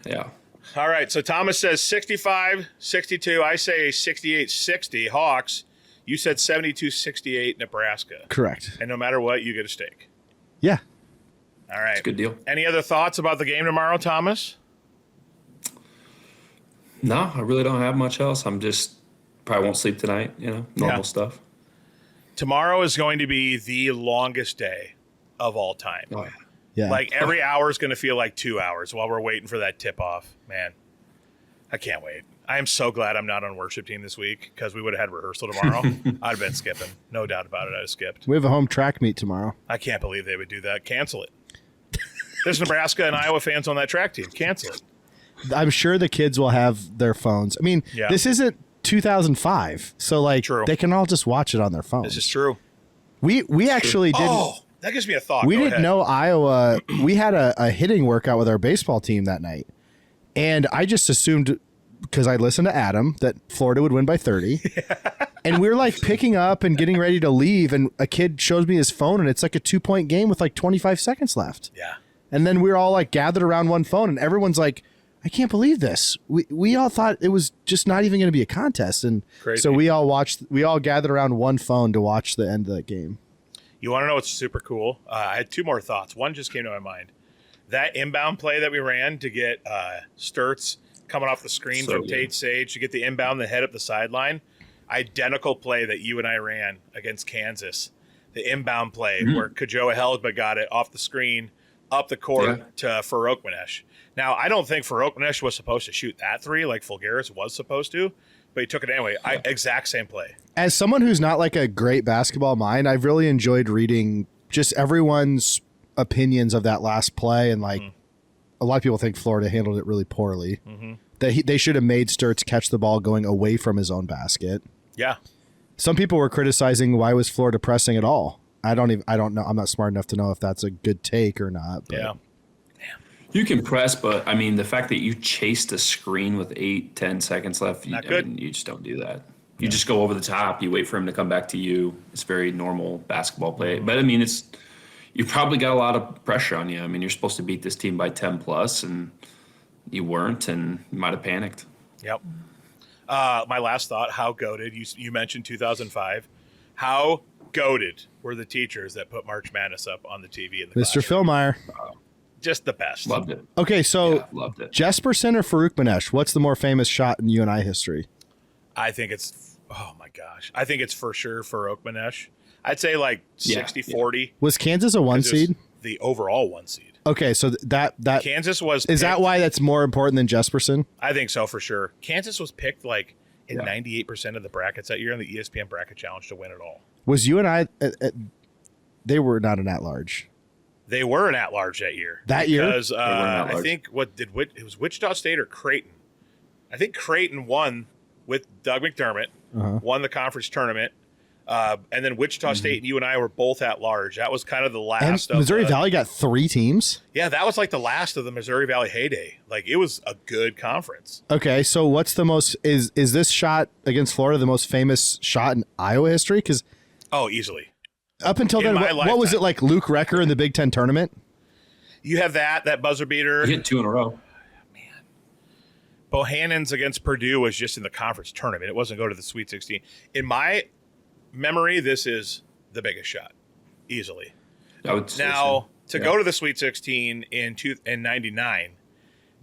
Speaker 3: Yeah.
Speaker 1: All right. So Thomas says 65-62. I say 68-60 Hawks. You said 72-68 Nebraska.
Speaker 2: Correct.
Speaker 1: And no matter what, you get a steak.
Speaker 2: Yeah.
Speaker 1: All right.
Speaker 3: It's a good deal.
Speaker 1: Any other thoughts about the game tomorrow, Thomas?
Speaker 3: No, I really don't have much else. I'm just probably won't sleep tonight, normal stuff.
Speaker 1: Tomorrow is going to be the longest day of all time.
Speaker 3: Oh, yeah.
Speaker 2: Yeah.
Speaker 1: Like every hour is going to feel like 2 hours while we're waiting for that tip off. Man, I can't wait. I am so glad I'm not on worship team this week because we would have had rehearsal tomorrow. I'd have been skipping. No doubt about it. I'd have skipped.
Speaker 2: We have a home track meet tomorrow.
Speaker 1: I can't believe they would do that. Cancel it. There's Nebraska and Iowa fans on that track team. Cancel it.
Speaker 2: I'm sure the kids will have their phones. I mean, This isn't 2005, so like they can all just watch it on their phones.
Speaker 1: This is true.
Speaker 2: We actually didn't.
Speaker 1: Oh, that gives me a thought.
Speaker 2: We
Speaker 1: Go
Speaker 2: didn't
Speaker 1: ahead.
Speaker 2: know Iowa. We had a hitting workout with our baseball team that night, and I just assumed because I listened to Adam, that Florida would win by 30. And we were like picking up and getting ready to leave. And a kid shows me his phone and it's like a 2-point game with like 25 seconds left.
Speaker 1: Yeah.
Speaker 2: And then we were all like gathered around one phone and everyone's like, I can't believe this. We all thought it was just not even going to be a contest. And
Speaker 1: Crazy.
Speaker 2: So we all gathered around one phone to watch the end of that game.
Speaker 1: You want to know what's super cool? I had 2 more thoughts. One just came to my mind. That inbound play that we ran to get Sturts coming off the screen from Tate Sage to get the inbound, the head up the sideline. Identical play that you and I ran against Kansas. The inbound play where Kajoa Helgba got it off the screen, up the court to Farouk-Manesh. Now, I don't think Farouk-Manesh was supposed to shoot that 3 like Fulgaris was supposed to, but he took it anyway. Exact same play. As
Speaker 2: someone who's not like a great basketball mind, I've really enjoyed reading just everyone's opinions of that last play. And like a lot of people think Florida handled it really poorly. They should have made Sturts catch the ball going away from his own basket.
Speaker 1: Yeah.
Speaker 2: Some people were criticizing why was Florida pressing at all. I don't know. I'm not smart enough to know if that's a good take or not. But.
Speaker 1: Yeah.
Speaker 3: You can press, but I mean, the fact that you chased a screen with 8-10 seconds left, you just don't do that. You just go over the top. You wait for him to come back to you. It's very normal basketball play. But I mean, you probably got a lot of pressure on you. I mean, you're supposed to beat this team by 10 plus, and you weren't, and you might have panicked.
Speaker 1: Yep. My last thought, how goated, you mentioned 2005. How goated were the teachers that put March Madness up on the TV in the
Speaker 2: Mr. Philmeyer.
Speaker 1: Just the best.
Speaker 3: Loved it.
Speaker 2: Okay, so
Speaker 3: loved it.
Speaker 2: Jesperson or Farouk-Manesh, what's the more famous shot in UNI history?
Speaker 1: I think it's, oh my gosh. I think it's for sure Farouk-Manesh. I'd say like 60-40.
Speaker 2: Was Kansas a 1 seed?
Speaker 1: The overall 1 seed.
Speaker 2: Okay, so that
Speaker 1: Kansas was
Speaker 2: Is that why that's more important than Jesperson?
Speaker 1: I think so for sure. Kansas was picked like in 98% of the brackets that year in the ESPN Bracket Challenge to win it all.
Speaker 2: Was UNI they were not an at-large.
Speaker 1: They were an at-large that year. Because I think it was Wichita State or Creighton. I think Creighton won with Doug McDermott, won the conference tournament, and then Wichita State and UNI were both at large. That was kind of the last.
Speaker 2: And Missouri Valley got 3 teams?
Speaker 1: Yeah, that was like the last of the Missouri Valley heyday. Like, it was a good conference.
Speaker 2: Okay, so what's the most – is this shot against Florida the most famous shot in Iowa history? Because
Speaker 1: easily.
Speaker 2: Up until then, what was it like Luke Recker in the Big Ten tournament?
Speaker 1: You have that buzzer beater.
Speaker 3: You hit 2 in a row.
Speaker 1: Man. Bohannon's against Purdue was just in the conference tournament. It wasn't go to the Sweet 16. In my memory, this is the biggest shot, easily.
Speaker 3: I would say
Speaker 1: now, to go to the Sweet 16 in 99,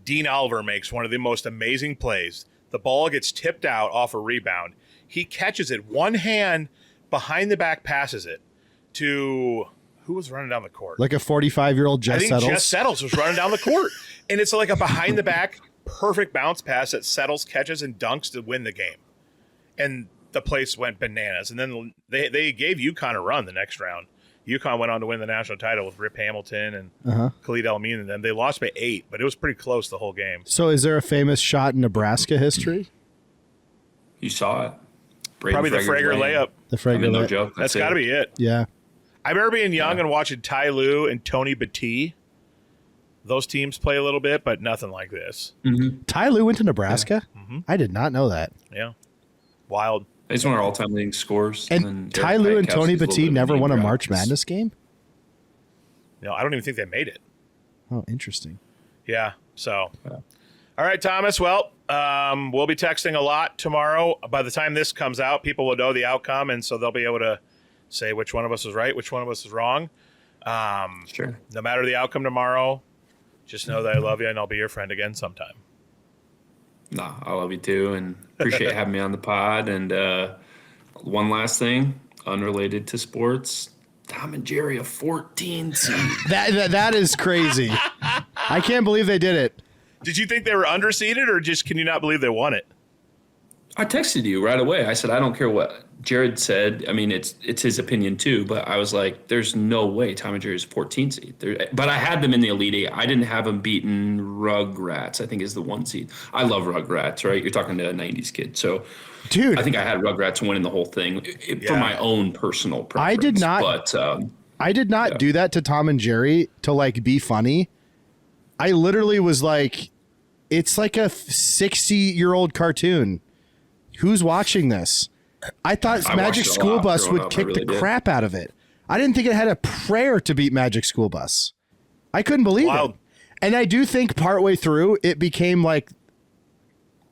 Speaker 1: Dean Oliver makes one of the most amazing plays. The ball gets tipped out off a rebound. He catches it, one hand behind the back, passes it to who was running down the court?
Speaker 2: Like a 45-year-old Jess Settles?
Speaker 1: Jess Settles was running down the court. And it's like a behind the back, perfect bounce pass that Settles catches and dunks to win the game. And the place went bananas. And then they gave UConn a run the next round. UConn went on to win the national title with Rip Hamilton and Khalid El-Amin and them. They lost by 8, but it was pretty close the whole game.
Speaker 2: So is there a famous shot in Nebraska history?
Speaker 3: You saw it.
Speaker 1: Probably the Frager layup.
Speaker 2: The Frager layup.
Speaker 3: No joke.
Speaker 1: That's got to be it.
Speaker 2: Yeah.
Speaker 1: I remember being young and watching Ty Lue and Tony Battie. Those teams play a little bit, but nothing like this.
Speaker 2: Ty Lue went to Nebraska? I did not know that.
Speaker 1: Yeah. Wild.
Speaker 3: He's one of our all-time leading scorers.
Speaker 2: And Ty Lue and Tony Battie never won a March Madness game?
Speaker 1: No, I don't even think they made it.
Speaker 2: Oh, interesting.
Speaker 1: Yeah. So, all right, Thomas. Well, we'll be texting a lot tomorrow. By the time this comes out, people will know the outcome, and so they'll be able to say which one of us was right, which one of us is wrong.
Speaker 3: Sure.
Speaker 1: No matter the outcome tomorrow, just know that I love you, and I'll be your friend again sometime.
Speaker 3: No, I love you too, and appreciate having me on the pod. And one last thing, unrelated to sports, Tom and Jerry, a 14 seed.
Speaker 2: That is crazy. I can't believe they did it.
Speaker 1: Did you think they were underseeded, or just can you not believe they won it?
Speaker 3: I texted you right away. I said, I don't care what Jared said. I mean, it's his opinion too, but I was like, there's no way Tom and Jerry's 14 seed. But I had them in the Elite Eight. I didn't have them beaten Rugrats, I think is the 1 seed. I love Rugrats, right? You're talking to a 90s kid. So,
Speaker 2: dude,
Speaker 3: I think I had Rugrats winning the whole thing for my own personal preference.
Speaker 2: I did not do that to Tom and Jerry to like be funny. I literally was like, It's like a 60-year-old cartoon. Who's watching this? I thought Magic School Bus would kick the crap out of it. I didn't think it had a prayer to beat Magic School Bus. I couldn't believe it. And I do think partway through it became like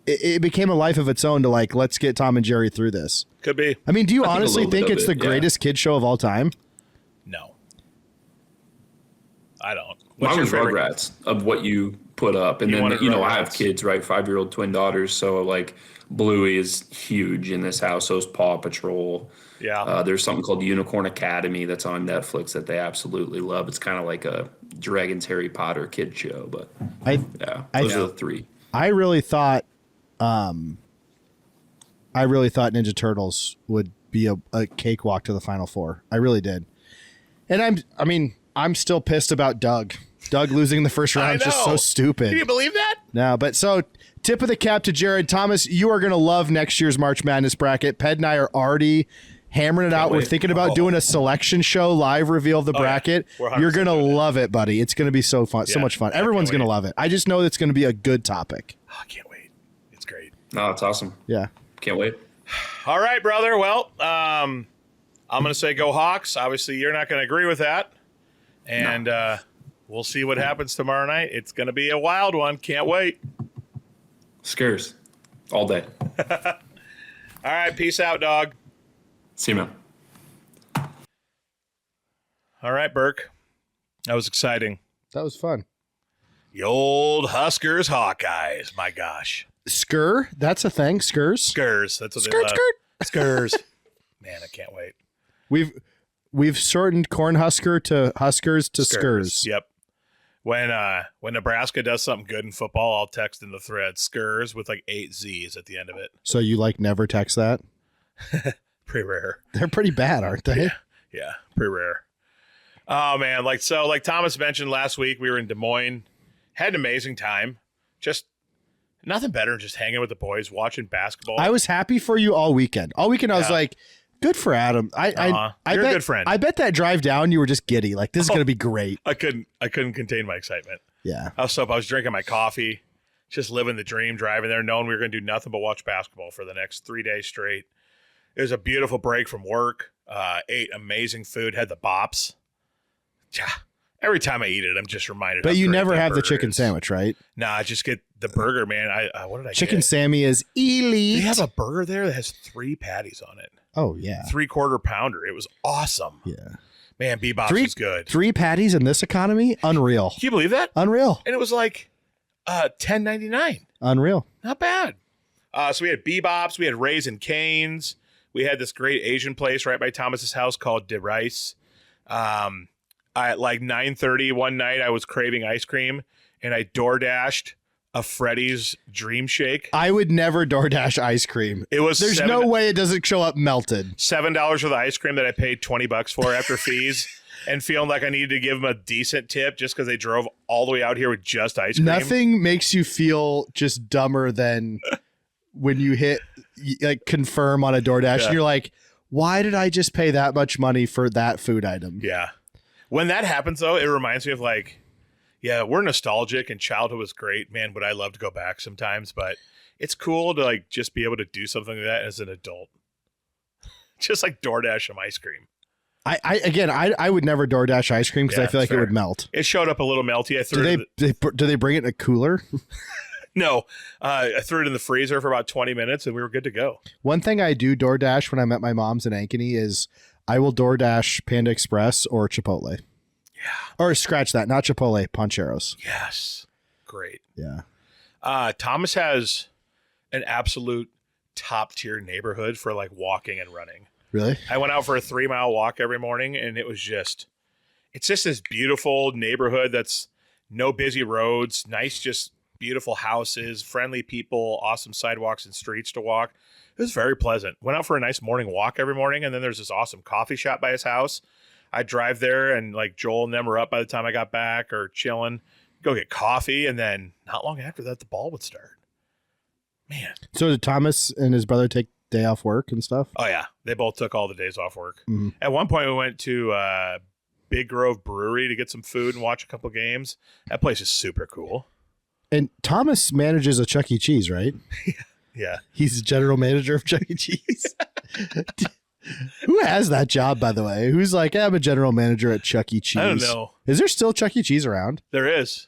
Speaker 2: it became a life of its own to like, let's get Tom and Jerry through this.
Speaker 1: Could be.
Speaker 2: I mean, do you honestly think it's the greatest kid show of all time?
Speaker 1: No. I don't.
Speaker 3: Mine was Rugrats of what you put up. And then, I have kids, right? 5-year-old twin daughters. So like Bluey is huge in this house. So is Paw Patrol.
Speaker 1: Yeah.
Speaker 3: There's something called Unicorn Academy that's on Netflix that they absolutely love. It's kind of like a Dragon's Harry Potter kid show, but those are the three.
Speaker 2: I really thought Ninja Turtles would be a cakewalk to the Final Four. I really did. And I'm still pissed about Doug. Doug losing the first round is just so stupid.
Speaker 1: Can you believe that?
Speaker 2: No, but so tip of the cap to Jared Thomas. You are going to love next year's March Madness bracket. Ped and I are already hammering it out. We're thinking about doing a selection show, live reveal of the bracket. You're going to love it, buddy. It's going to be so fun, so much fun. Everyone's going to love it. I just know it's going to be a good topic.
Speaker 1: Oh, I can't wait. It's great.
Speaker 3: No, it's awesome.
Speaker 2: Yeah.
Speaker 3: Can't wait.
Speaker 1: All right, brother. Well, I'm going to say go Hawks. Obviously, you're not going to agree with that. And we'll see what happens tomorrow night. It's going to be a wild one. Can't wait.
Speaker 3: Skurs. All day.
Speaker 1: All right. Peace out, dog.
Speaker 3: See you, man.
Speaker 1: All right, Burke. That was exciting.
Speaker 2: That was fun.
Speaker 1: The old Huskers Hawkeyes. My gosh.
Speaker 2: Skur? That's a thing. Skurs?
Speaker 1: Skurs. That's what they love. Skurs. Man, I can't wait.
Speaker 2: We've shortened Cornhusker to Huskers to Skurs.
Speaker 1: Yep. When Nebraska does something good in football, I'll text in the thread Skurs with like 8 Z's at the end of it.
Speaker 2: So you like never text that?
Speaker 1: Pretty rare.
Speaker 2: They're pretty bad, aren't they?
Speaker 1: Yeah, pretty rare. Oh man, like Thomas mentioned last week, we were in Des Moines, had an amazing time. Just nothing better than just hanging with the boys, watching basketball.
Speaker 2: I was happy for you all weekend. I was like, good for Adam.
Speaker 1: You're a good friend.
Speaker 2: I bet that drive down you were just giddy. Like, this is gonna be great.
Speaker 1: I couldn't contain my excitement.
Speaker 2: Yeah.
Speaker 1: I was drinking my coffee, just living the dream, driving there, knowing we were gonna do nothing but watch basketball for the next 3 days straight. It was a beautiful break from work. Ate amazing food, had the bops. Yeah. Every time I eat it, I'm just reminded.
Speaker 2: But you never have the chicken sandwich, right?
Speaker 1: Nah, I just get the burger, man. What did I get?
Speaker 2: Chicken Sammy is elite.
Speaker 1: They have a burger there that has 3 patties on it.
Speaker 2: Oh, yeah.
Speaker 1: 3/4 pounder. It was awesome.
Speaker 2: Yeah.
Speaker 1: Man, Bebop's was good.
Speaker 2: 3 patties in this economy? Unreal.
Speaker 1: Can you believe that?
Speaker 2: Unreal.
Speaker 1: And it was like $10.99.
Speaker 2: Unreal.
Speaker 1: Not bad. So we had Bebop's. We had Raisin Canes. We had this great Asian place right by Thomas's house called De Rice. At like 9:30 one night, I was craving ice cream, and I DoorDashed a Freddy's Dream Shake.
Speaker 2: I would never DoorDash ice cream. There's no way it doesn't show up melted.
Speaker 1: $7 for the ice cream that I paid $20 for after fees, and feeling like I needed to give them a decent tip just because they drove all the way out here with just ice cream.
Speaker 2: Nothing makes you feel just dumber than when you hit like confirm on a DoorDash and you're like, why did I just pay that much money for that food item?
Speaker 1: Yeah. When that happens, though, it reminds me of like, yeah, we're nostalgic and childhood was great. Man, would I love to go back sometimes, but it's cool to like just be able to do something like that as an adult. Just like DoorDash some ice cream.
Speaker 2: I would never DoorDash ice cream because I feel like it would melt.
Speaker 1: It showed up a little melty.
Speaker 2: Do they bring it in a cooler?
Speaker 1: No, I threw it in the freezer for about 20 minutes and we were good to go.
Speaker 2: One thing I do DoorDash when I'm at my mom's in Ankeny is I will DoorDash Panda Express or Chipotle.
Speaker 1: Yeah.
Speaker 2: Or scratch that, not Chipotle, Poncheros.
Speaker 1: Yes. Great.
Speaker 2: Yeah.
Speaker 1: Thomas has an absolute top tier neighborhood for like walking and running.
Speaker 2: Really?
Speaker 1: I went out for a 3-mile walk every morning and it's just this beautiful neighborhood that's no busy roads, nice, just beautiful houses, friendly people, awesome sidewalks and streets to walk. It was very pleasant. Went out for a nice morning walk every morning, and then there's this awesome coffee shop by his house. I'd drive there, and like Joel and them were up by the time I got back or chilling, go get coffee, and then not long after that, the ball would start. Man.
Speaker 2: So did Thomas and his brother take day off work and stuff?
Speaker 1: Oh, yeah. They both took all the days off work.
Speaker 2: Mm-hmm.
Speaker 1: At one point, we went to Big Grove Brewery to get some food and watch a couple games. That place is super cool.
Speaker 2: And Thomas manages a Chuck E. Cheese, right?
Speaker 1: Yeah.
Speaker 2: He's general manager of Chuck E. Cheese. Who has that job, by the way? Who's like, I'm a general manager at Chuck E. Cheese?
Speaker 1: I don't know.
Speaker 2: Is there still Chuck E. Cheese around?
Speaker 1: There is.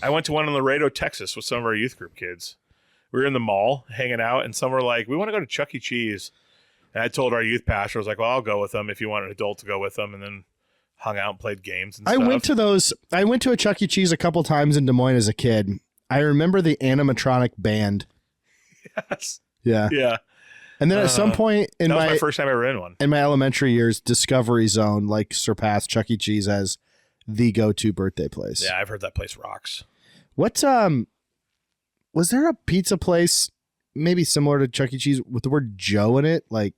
Speaker 1: I went to one in Laredo, Texas with some of our youth group kids. We were in the mall hanging out, and some were like, we want to go to Chuck E. Cheese. And I told our youth pastor, I was like, well, I'll go with them if you want an adult to go with them, and then hung out and played games and stuff.
Speaker 2: I went to a Chuck E. Cheese a couple times in Des Moines as a kid. I remember the animatronic band.
Speaker 1: Yes.
Speaker 2: Yeah.
Speaker 1: Yeah.
Speaker 2: And then at some point
Speaker 1: that was my first time ever in one.
Speaker 2: In my elementary years, Discovery Zone like surpassed Chuck E. Cheese as the go-to birthday place.
Speaker 1: Yeah, I've heard that place rocks.
Speaker 2: What was there a pizza place maybe similar to Chuck E. Cheese with the word Joe in it? Like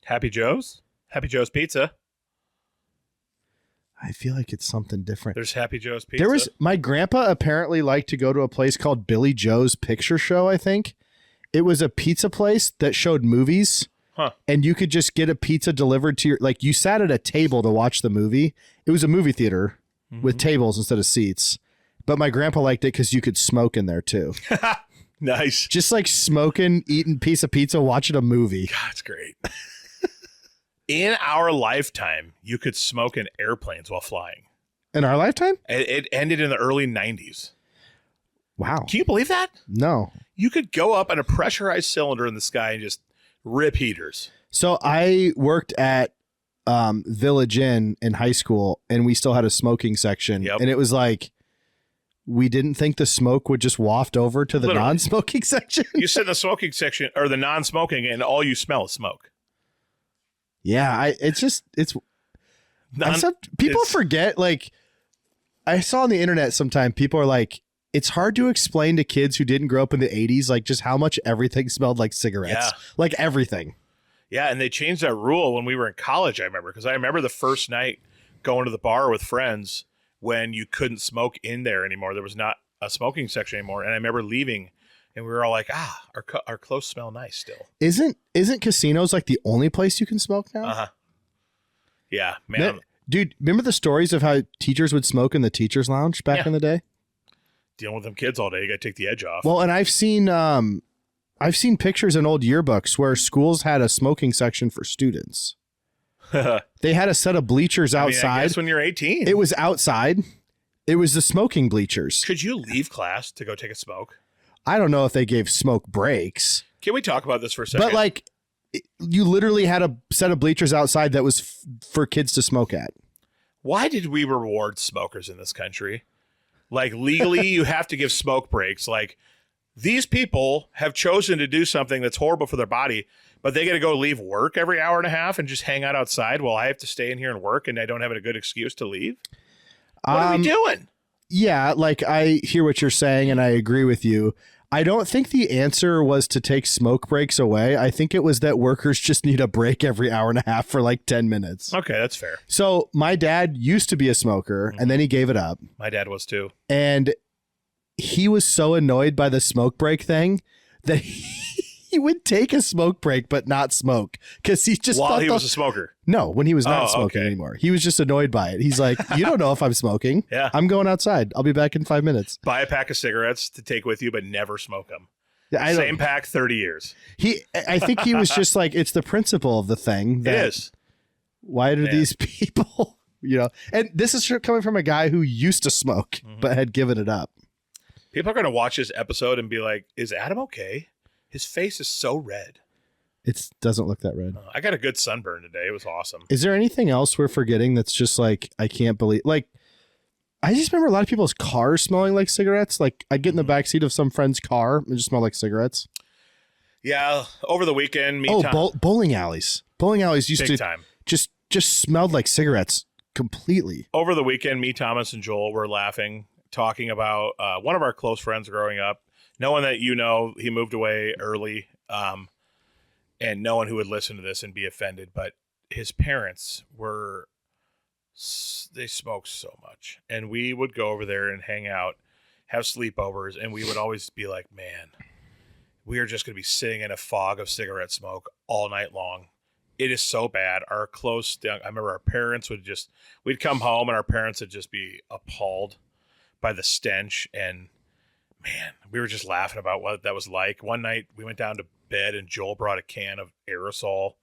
Speaker 1: Happy Joe's? Happy Joe's Pizza.
Speaker 2: I feel like it's something different.
Speaker 1: There's Happy Joe's Pizza.
Speaker 2: My grandpa apparently liked to go to a place called Billy Joe's Picture Show, I think. It was a pizza place that showed movies.
Speaker 1: Huh.
Speaker 2: And you could just get a pizza delivered to you sat at a table to watch the movie. It was a movie theater with tables instead of seats. But my grandpa liked it because you could smoke in there too.
Speaker 1: Nice.
Speaker 2: Just like smoking, eating piece of pizza, watching a movie.
Speaker 1: God, it's great. In our lifetime, you could smoke in airplanes while flying.
Speaker 2: In our lifetime?
Speaker 1: It ended in the early 90s.
Speaker 2: Wow.
Speaker 1: Can you believe that?
Speaker 2: No.
Speaker 1: You could go up in a pressurized cylinder in the sky and just rip heaters.
Speaker 2: So I worked at Village Inn in high school, and we still had a smoking section.
Speaker 1: Yep.
Speaker 2: And it was like, we didn't think the smoke would just waft over to the
Speaker 1: Literally.
Speaker 2: non-smoking section.
Speaker 1: You sit in the smoking section or the non-smoking, and all you smell is smoke.
Speaker 2: Yeah, people forget, like, I saw on the internet sometime, people are like, it's hard to explain to kids who didn't grow up in the 80s, like, just how much everything smelled like cigarettes.
Speaker 1: Yeah.
Speaker 2: Like, everything.
Speaker 1: Yeah, and they changed that rule when we were in college, I remember, because I remember the first night going to the bar with friends when you couldn't smoke in there anymore. There was not a smoking section anymore, and I remember leaving, and we were all like, our clothes smell nice still.
Speaker 2: Isn't casinos like the only place you can smoke now?
Speaker 1: Uh-huh. Yeah, man.
Speaker 2: Dude, remember the stories of how teachers would smoke in the teacher's lounge back in the day?
Speaker 1: Dealing with them kids all day, you got to take the edge off.
Speaker 2: Well, and I've seen pictures in old yearbooks where schools had a smoking section for students. They had a set of bleachers outside.
Speaker 1: I guess when you're 18.
Speaker 2: It was outside. It was the smoking bleachers.
Speaker 1: Could you leave class to go take a smoke?
Speaker 2: I don't know if they gave smoke breaks.
Speaker 1: Can we talk about this for a second?
Speaker 2: But like, you literally had a set of bleachers outside that was for kids to smoke at.
Speaker 1: Why did we reward smokers in this country? Like, legally, you have to give smoke breaks. Like, these people have chosen to do something that's horrible for their body, but they got to go leave work every hour and a half and just hang out outside while I have to stay in here and work, and I don't have a good excuse to leave? What are we doing?
Speaker 2: Yeah, like, I hear what you're saying, and I agree with you. I don't think the answer was to take smoke breaks away. I think it was that workers just need a break every hour and a half for like 10 minutes.
Speaker 1: Okay, that's fair.
Speaker 2: So my dad used to be a smoker, and then he gave it up.
Speaker 1: My dad was too.
Speaker 2: And he was so annoyed by the smoke break thing that he would take a smoke break but not smoke because he just
Speaker 1: while he was a smoker.
Speaker 2: No, when he was not smoking anymore. He was just annoyed by it. He's like, you don't know if I'm smoking.
Speaker 1: Yeah.
Speaker 2: I'm going outside. I'll be back in 5 minutes.
Speaker 1: Buy a pack of cigarettes to take with you, but never smoke them.
Speaker 2: Yeah,
Speaker 1: Same pack, 30 years.
Speaker 2: I think he was just like, it's the principle of the thing.
Speaker 1: It is.
Speaker 2: Why do these people, and this is coming from a guy who used to smoke, but had given it up.
Speaker 1: People are going to watch this episode and be like, is Adam okay? His face is so red.
Speaker 2: It doesn't look that red.
Speaker 1: I got a good sunburn today. It was awesome.
Speaker 2: Is there anything else we're forgetting that's just like, I can't believe, like, I just remember a lot of people's cars smelling like cigarettes. Like, I'd get in the backseat of some friend's car and just smell like cigarettes.
Speaker 1: Yeah, over the weekend,
Speaker 2: bowling alleys. Bowling alleys used
Speaker 1: Big
Speaker 2: to
Speaker 1: time.
Speaker 2: just smelled like cigarettes completely.
Speaker 1: Over the weekend, me, Thomas, and Joel were laughing, talking about one of our close friends growing up. No one that he moved away early, and no one who would listen to this and be offended. But his parents they smoked so much. And we would go over there and hang out, have sleepovers, and we would always be like, man, we are just going to be sitting in a fog of cigarette smoke all night long. It is so bad. I remember our parents we'd come home and our parents would just be appalled by the stench. And Man, we were just laughing about what that was like. One night we went down to bed and Joel brought a can of aerosol,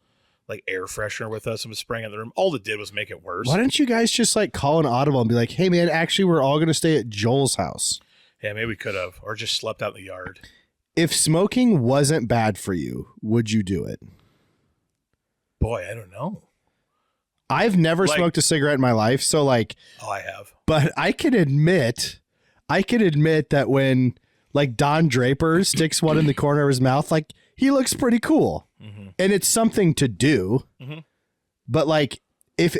Speaker 1: like air freshener with us and was spraying in the room. All it did was make it worse.
Speaker 2: Why don't you guys just like call an audible and be like, hey man, actually we're all going to stay at Joel's house?
Speaker 1: Yeah, maybe we could have, or just slept out in the yard.
Speaker 2: If smoking wasn't bad for you, would you do it?
Speaker 1: Boy, I don't know.
Speaker 2: I've never smoked a cigarette in my life, so like,
Speaker 1: oh, I have.
Speaker 2: But I can admit that when like Don Draper sticks one in the corner of his mouth, like he looks pretty cool, and it's something to do. But like, if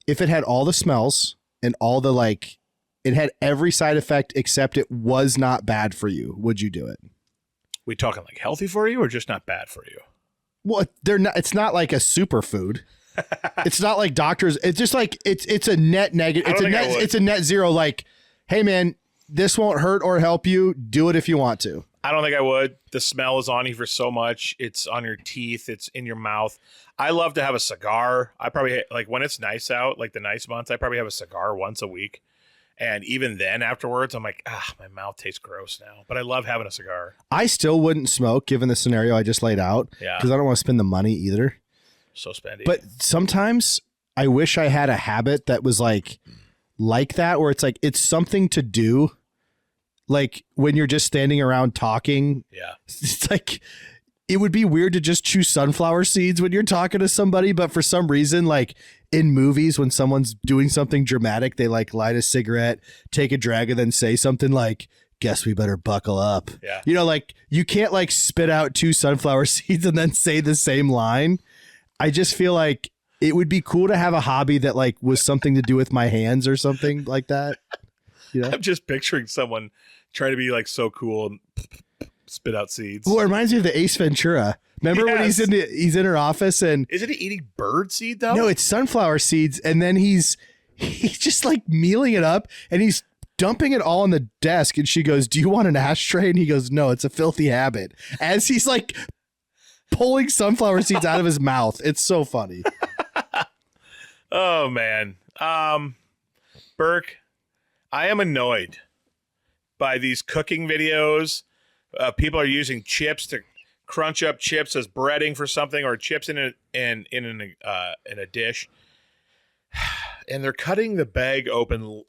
Speaker 2: it had all the smells and all the like, it had every side effect except it was not bad for you, would you do it?
Speaker 1: We talking like healthy for you or just not bad for you?
Speaker 2: Well, they're not. It's not like a superfood. It's not like doctors. It's just like it's a net negative. It's a net zero. Like, hey man, this won't hurt or help you. Do it if you want to.
Speaker 1: I don't think I would. The smell is on you for so much. It's on your teeth. It's in your mouth. I love to have a cigar. I probably like when it's nice out, like the nice months. I probably have a cigar once a week. And even then afterwards, I'm like, my mouth tastes gross now. But I love having a cigar.
Speaker 2: I still wouldn't smoke given the scenario I just laid out.
Speaker 1: Yeah.
Speaker 2: Because I don't want to spend the money either.
Speaker 1: So spendy.
Speaker 2: But sometimes I wish I had a habit that was like that, where it's like, it's something to do. Like when you're just standing around talking.
Speaker 1: Yeah.
Speaker 2: It's like, it would be weird to just chew sunflower seeds when you're talking to somebody. But for some reason, like, in movies, when someone's doing something dramatic, they like light a cigarette, take a drag, and then say something like, guess we better buckle up.
Speaker 1: Yeah.
Speaker 2: You know, like you can't like spit out 2 sunflower seeds and then say the same line. I just feel like it would be cool to have a hobby that like was something to do with my hands or something like that. You know?
Speaker 1: I'm just picturing someone trying to be like so cool and spit out seeds.
Speaker 2: Well, it reminds me of the Ace Ventura. Remember when he's in her office and
Speaker 1: isn't he eating bird seed though?
Speaker 2: No, it's sunflower seeds, and then he's just like mealing it up and he's dumping it all on the desk, and she goes, "Do you want an ashtray?" And he goes, "No, it's a filthy habit." As he's like pulling sunflower seeds out of his mouth. It's so funny.
Speaker 1: Oh man. Burke, I am annoyed by these cooking videos. People are using chips to crunch up chips as breading for something, or chips in a dish, and they're cutting the bag open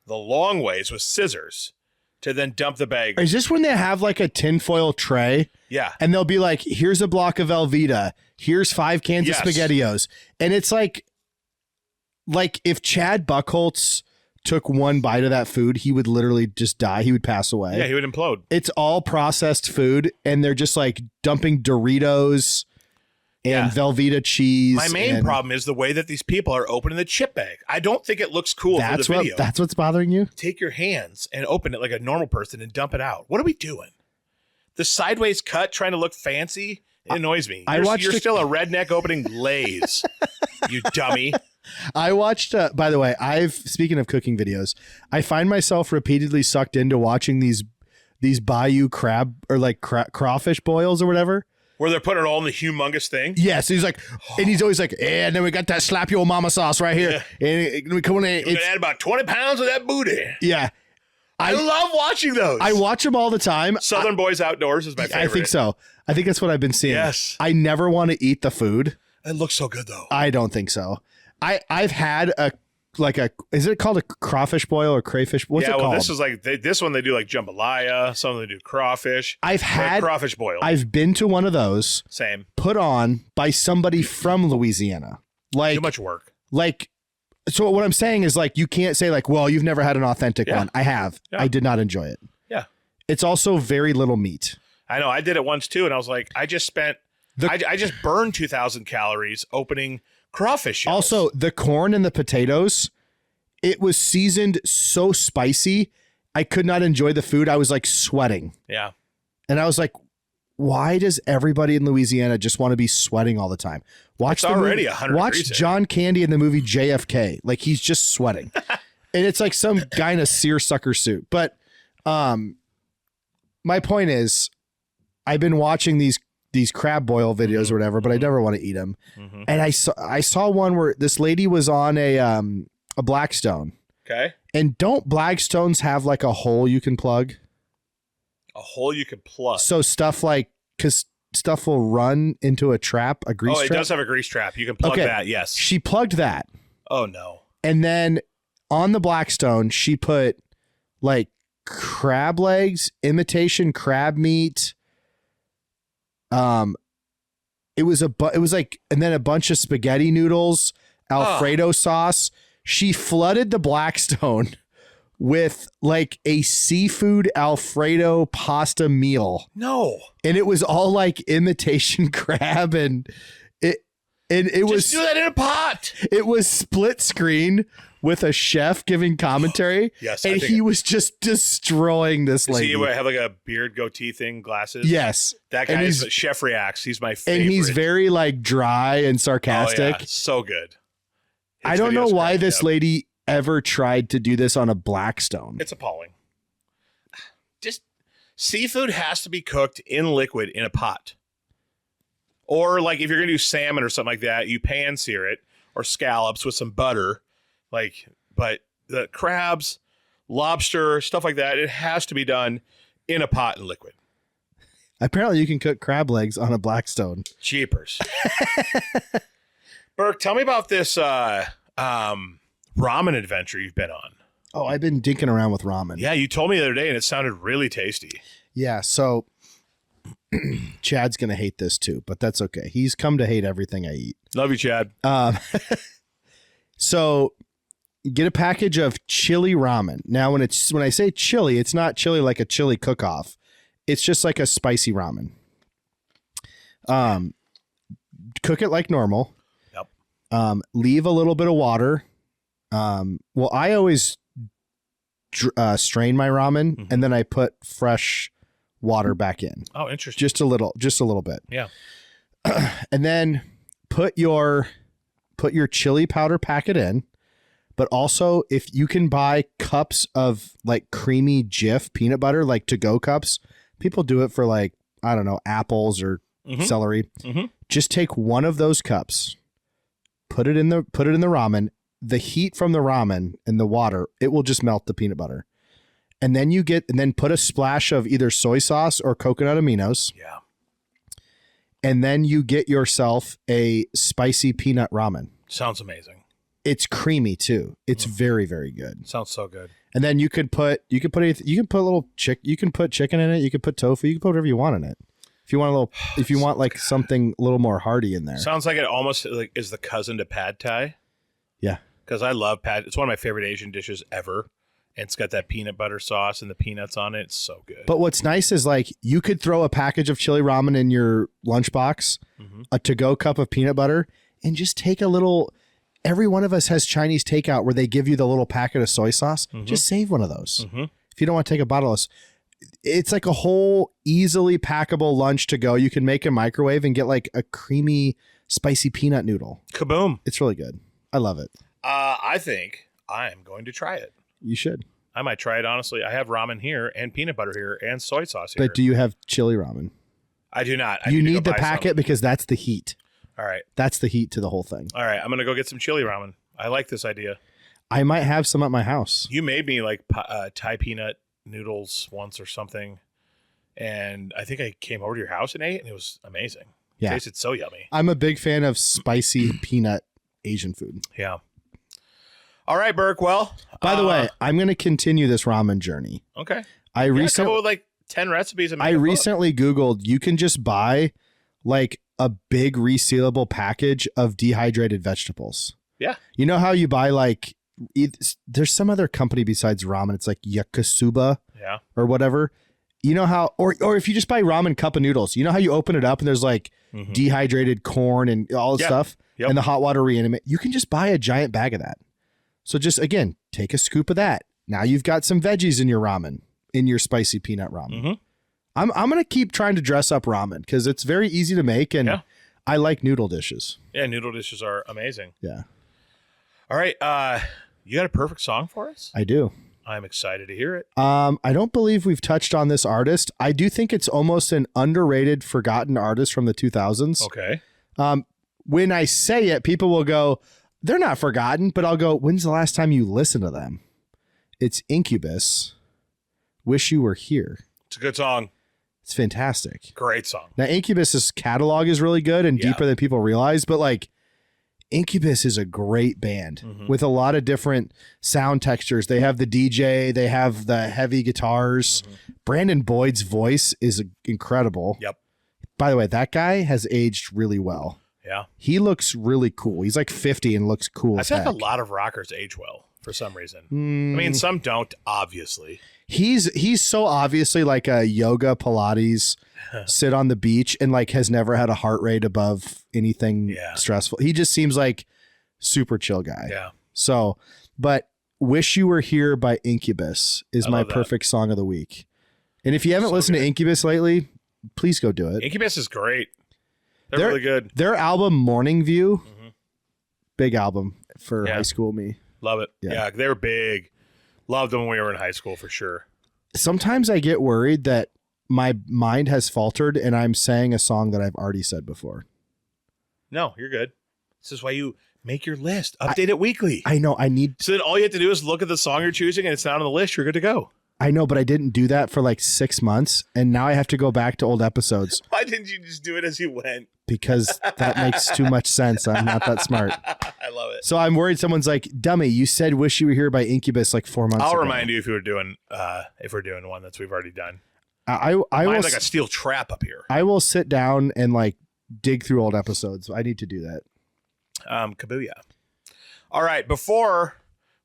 Speaker 1: the long ways with scissors to then dump the bag.
Speaker 2: Is this when they have like a tinfoil tray?
Speaker 1: Yeah,
Speaker 2: and they'll be like, "Here's a block of Velveeta. Here's 5 cans of SpaghettiOs," and it's like if Chad Buchholz took one bite of that food, he would literally just die. He would pass away.
Speaker 1: Yeah, he would implode.
Speaker 2: It's all processed food, and they're just like dumping Doritos and Velveeta cheese.
Speaker 1: My main problem is the way that these people are opening the chip bag. I don't think it looks cool for the video.
Speaker 2: That's what's bothering you?
Speaker 1: Take your hands and open it like a normal person and dump it out. What are we doing? The sideways cut, trying to look fancy, it annoys me. You're still a redneck opening Lay's, you dummy.
Speaker 2: I watched, by the way, speaking of cooking videos, I find myself repeatedly sucked into watching these bayou crab or like crawfish boils or whatever.
Speaker 1: Where they're putting it all in the humongous thing?
Speaker 2: Yeah, so he's like, and he's always like, and then we got that slap your mama sauce right here.
Speaker 1: Yeah.
Speaker 2: And we come on in.
Speaker 1: You're going to add about 20 pounds of that booty.
Speaker 2: Yeah.
Speaker 1: I love watching those.
Speaker 2: I watch them all the time.
Speaker 1: Southern Boys Outdoors is my favorite.
Speaker 2: I think so. I think that's what I've been seeing.
Speaker 1: Yes.
Speaker 2: I never want to eat the food.
Speaker 1: It looks so good, though.
Speaker 2: I don't think so. I've had is it called a crawfish boil or crayfish? What's it called?
Speaker 1: This is like this one they do like jambalaya. Some of them do crawfish.
Speaker 2: I've had
Speaker 1: crawfish boil.
Speaker 2: I've been to one of those.
Speaker 1: Same.
Speaker 2: Put on by somebody from Louisiana. Like
Speaker 1: too much work.
Speaker 2: Like, so what I'm saying is like you can't say like, well, you've never had an authentic one. I have. Yeah. I did not enjoy it.
Speaker 1: Yeah.
Speaker 2: It's also very little meat.
Speaker 1: I know. I did it once too, and I was like, I just burned 2,000 calories opening crawfish shells.
Speaker 2: Also, the corn and the potatoes, it was seasoned so spicy, I could not enjoy the food. I was like sweating.
Speaker 1: Yeah.
Speaker 2: And I was like, why does everybody in Louisiana just want to be sweating all the time? Watch
Speaker 1: already 100
Speaker 2: Watch
Speaker 1: degrees
Speaker 2: John Candy in the movie JFK. Like he's just sweating. And it's like some guy in a seersucker suit. But my point is, I've been watching these crab boil videos or whatever, but I never want to eat them. Mm-hmm. And I saw one where this lady was on a Blackstone.
Speaker 1: Okay.
Speaker 2: And don't Blackstones have like a hole you can plug?
Speaker 1: A hole you can plug.
Speaker 2: So stuff like, because stuff will run into a trap, a grease trap.
Speaker 1: Oh, it does have a grease trap. You can plug that, yes.
Speaker 2: She plugged that.
Speaker 1: Oh, no.
Speaker 2: And then on the Blackstone, she put like crab legs, imitation crab meat. It was like, and then a bunch of spaghetti noodles, Alfredo sauce. She flooded the Blackstone with like a seafood Alfredo pasta meal.
Speaker 1: No.
Speaker 2: And it was all like imitation crab and it
Speaker 1: Just do that in a pot.
Speaker 2: It was split screen with a chef giving commentary.
Speaker 1: Yes.
Speaker 2: And he was just destroying this lady.
Speaker 1: Does he have like a beard goatee thing, glasses?
Speaker 2: Yes.
Speaker 1: That guy is Chef Reacts. He's my favorite.
Speaker 2: And he's very like dry and sarcastic.
Speaker 1: Oh, yeah. So good.
Speaker 2: I don't know why this lady ever tried to do this on a Blackstone.
Speaker 1: It's appalling. Just seafood has to be cooked in liquid in a pot. Or like if you're going to do salmon or something like that, you pan sear it, or scallops with some butter. But the crabs, lobster, stuff like that, it has to be done in a pot in liquid.
Speaker 2: Apparently you can cook crab legs on a Blackstone.
Speaker 1: Jeepers. Burke, tell me about this ramen adventure you've been on.
Speaker 2: Oh, I've been dinking around with ramen.
Speaker 1: Yeah, you told me the other day and it sounded really tasty.
Speaker 2: Yeah, so Chad's going to hate this too, but that's okay. He's come to hate everything I eat.
Speaker 1: Love you, Chad.
Speaker 2: So get a package of chili ramen. Now, when I say chili, it's not chili like a chili cook-off. It's just like a spicy ramen. Cook it like normal.
Speaker 1: Yep.
Speaker 2: Leave a little bit of water. Well, I always strain my ramen and then I put fresh water back in.
Speaker 1: Oh, interesting.
Speaker 2: Just a little bit.
Speaker 1: Yeah.
Speaker 2: And then put your chili powder packet in, but also if you can buy cups of like creamy Jif peanut butter, like to-go cups, people do it for like, I don't know, apples or celery. Just take one of those cups, put it in the ramen. The heat from the ramen and the water, it will just melt the peanut butter. And then put a splash of either soy sauce or coconut aminos.
Speaker 1: Yeah.
Speaker 2: And then you get yourself a spicy peanut ramen.
Speaker 1: Sounds amazing.
Speaker 2: It's creamy too. It's very, very good.
Speaker 1: Sounds so good.
Speaker 2: And then you can put a little you can put chicken in it. You can put tofu. You can put whatever you want in it. If you want like something a little more hearty in there.
Speaker 1: Sounds like it almost like is the cousin to pad thai.
Speaker 2: Yeah.
Speaker 1: Because I love pad. It's one of my favorite Asian dishes ever. And it's got that peanut butter sauce and the peanuts on it. It's so good.
Speaker 2: But what's nice is like you could throw a package of chili ramen in your lunchbox, a to-go cup of peanut butter, and just take a little. Every one of us has Chinese takeout where they give you the little packet of soy sauce. Just save one of those. If you don't want to take a bottle of, it's like a whole easily packable lunch to go. You can make a microwave and get like a creamy, spicy peanut noodle.
Speaker 1: Kaboom.
Speaker 2: It's really good. I love it.
Speaker 1: I think I am going to try it.
Speaker 2: You should.
Speaker 1: I might try it, honestly. I have ramen here and peanut butter here and soy sauce here.
Speaker 2: But do you have chili ramen?
Speaker 1: I do not.
Speaker 2: You need the packet because that's the heat.
Speaker 1: All right.
Speaker 2: That's the heat to the whole thing.
Speaker 1: All right. I'm going to go get some chili ramen. I like this idea.
Speaker 2: I might have some at my house.
Speaker 1: You made me like Thai peanut noodles once or something. And I think I came over to your house and ate, and it was amazing.
Speaker 2: Yeah.
Speaker 1: It tasted so yummy.
Speaker 2: I'm a big fan of spicy peanut Asian food.
Speaker 1: Yeah. All right, Burke. Well,
Speaker 2: by the way, I'm going to continue this ramen journey.
Speaker 1: Okay.
Speaker 2: I recently
Speaker 1: with like 10 recipes.
Speaker 2: I recently Googled, you can just buy like a big resealable package of dehydrated vegetables.
Speaker 1: Yeah.
Speaker 2: You know how you buy like, there's some other company besides ramen. It's like Yakisoba or whatever. You know how, or if you just buy ramen cup of noodles, you know how you open it up and there's like dehydrated corn and all this stuff and the hot water reanimate. You can just buy a giant bag of that. So just, again, take a scoop of that. Now you've got some veggies in your ramen, in your spicy peanut ramen. I'm going to keep trying to dress up ramen because it's very easy to make, and I like noodle dishes.
Speaker 1: Yeah, noodle dishes are amazing.
Speaker 2: Yeah.
Speaker 1: All right. You got a perfect song for us?
Speaker 2: I do.
Speaker 1: I'm excited to hear it.
Speaker 2: I don't believe we've touched on this artist. I do think it's almost an underrated, forgotten artist from the 2000s.
Speaker 1: Okay.
Speaker 2: When I say it, people will go, they're not forgotten, but I'll go, when's the last time you listened to them? It's Incubus. Wish You Were Here.
Speaker 1: It's a good song.
Speaker 2: It's fantastic.
Speaker 1: Great song.
Speaker 2: Now, Incubus's catalog is really good and deeper than people realize, but like Incubus is a great band with a lot of different sound textures. They have the DJ, they have the heavy guitars. Brandon Boyd's voice is incredible.
Speaker 1: Yep.
Speaker 2: By the way, that guy has aged really well.
Speaker 1: Yeah.
Speaker 2: He looks really cool. He's like 50 and looks cool.
Speaker 1: I
Speaker 2: as
Speaker 1: think
Speaker 2: heck.
Speaker 1: a lot of rockers age well for some reason. I mean, some don't, obviously.
Speaker 2: He's so obviously like a yoga Pilates sit on the beach and like has never had a heart rate above anything stressful. He just seems like super chill guy.
Speaker 1: Yeah.
Speaker 2: So, but Wish You Were Here by Incubus is my perfect song of the week. And if you haven't listened to Incubus lately, please go do it.
Speaker 1: Incubus is great. They're really good.
Speaker 2: Their album Morning View, big album for high school me.
Speaker 1: Love it. Yeah, they were big. Loved them when we were in high school for sure.
Speaker 2: Sometimes I get worried that my mind has faltered and I'm saying a song that I've already said before.
Speaker 1: No, you're good. This is why you make your list. Update it weekly.
Speaker 2: I know.
Speaker 1: So then all you have to do is look at the song you're choosing and it's not on the list. You're good to go.
Speaker 2: I know, but I didn't do that for like 6 months. And now I have to go back to old episodes.
Speaker 1: Why didn't you just do it as you went?
Speaker 2: Because that makes too much sense. I'm not that smart.
Speaker 1: I love it.
Speaker 2: So I'm worried someone's like, dummy, you said Wish You Were Here by Incubus like 4 months ago.
Speaker 1: I'll remind you if we're doing one that we've already done.
Speaker 2: I will
Speaker 1: like a steel trap up here.
Speaker 2: I will sit down and like dig through old episodes. I need to do that.
Speaker 1: Kabuya. All right. Before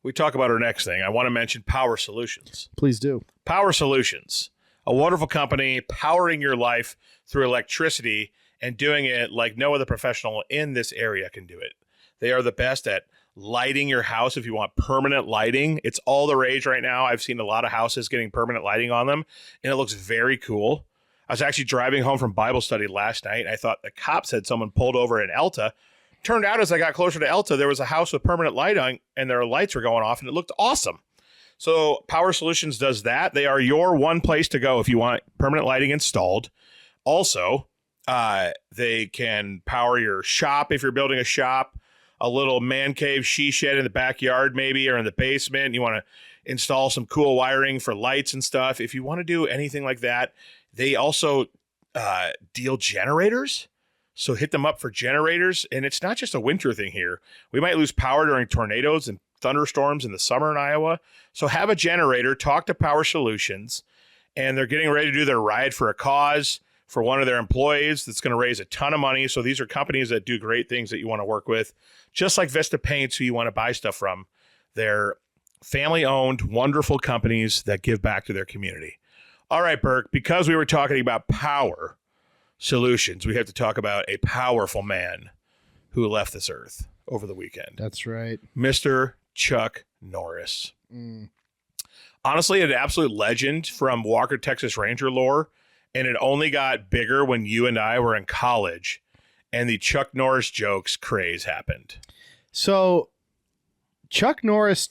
Speaker 1: we talk about our next thing, I want to mention Power Solutions.
Speaker 2: Please do.
Speaker 1: Power Solutions, a wonderful company powering your life through electricity and doing it like no other professional in this area can do it. They are the best at lighting your house. If you want permanent lighting, it's all the rage right now. I've seen a lot of houses getting permanent lighting on them, and it looks very cool. I was actually driving home from Bible study last night, and I thought the cops had someone pulled over in Elta. Turned out as I got closer to Elta, there was a house with permanent lighting, and their lights were going off, and it looked awesome. So Power Solutions does that. They are your one place to go if you want permanent lighting installed. Also, they can power your shop if you're building a shop, a little man cave she shed in the backyard maybe, or in the basement. You want to install some cool wiring for lights and stuff. If you want to do anything like that, they also deal generators. So hit them up for generators. And it's not just a winter thing here. We might lose power during tornadoes and thunderstorms in the summer in Iowa. So have a generator, talk to Power Solutions, and they're getting ready to do their Ride for a Cause for one of their employees that's going to raise a ton of money. So these are companies that do great things that you want to work with, just like Vista Paints, who you want to buy stuff from. They're family-owned, wonderful companies that give back to their community. All right, Burke, because we were talking about Power Solutions, we have to talk about a powerful man who left this earth over the weekend.
Speaker 2: That's right.
Speaker 1: Mr. Chuck Norris. Honestly, an absolute legend from Walker, Texas Ranger lore, and it only got bigger when you and I were in college, and the Chuck Norris jokes craze happened.
Speaker 2: So Chuck Norris,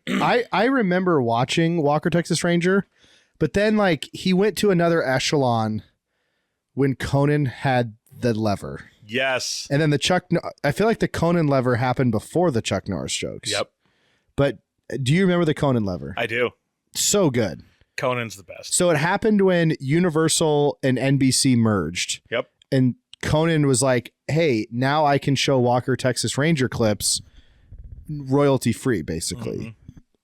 Speaker 2: I remember watching Walker, Texas Ranger, but then like he went to another echelon when Conan had the lever.
Speaker 1: Yes.
Speaker 2: And then I feel like the Conan lever happened before the Chuck Norris jokes.
Speaker 1: Yep.
Speaker 2: But do you remember the Conan lever?
Speaker 1: I do.
Speaker 2: So good.
Speaker 1: Conan's the best.
Speaker 2: So it happened when Universal and NBC merged.
Speaker 1: Yep.
Speaker 2: And Conan was like, hey, now I can show Walker, Texas Ranger clips royalty free, basically.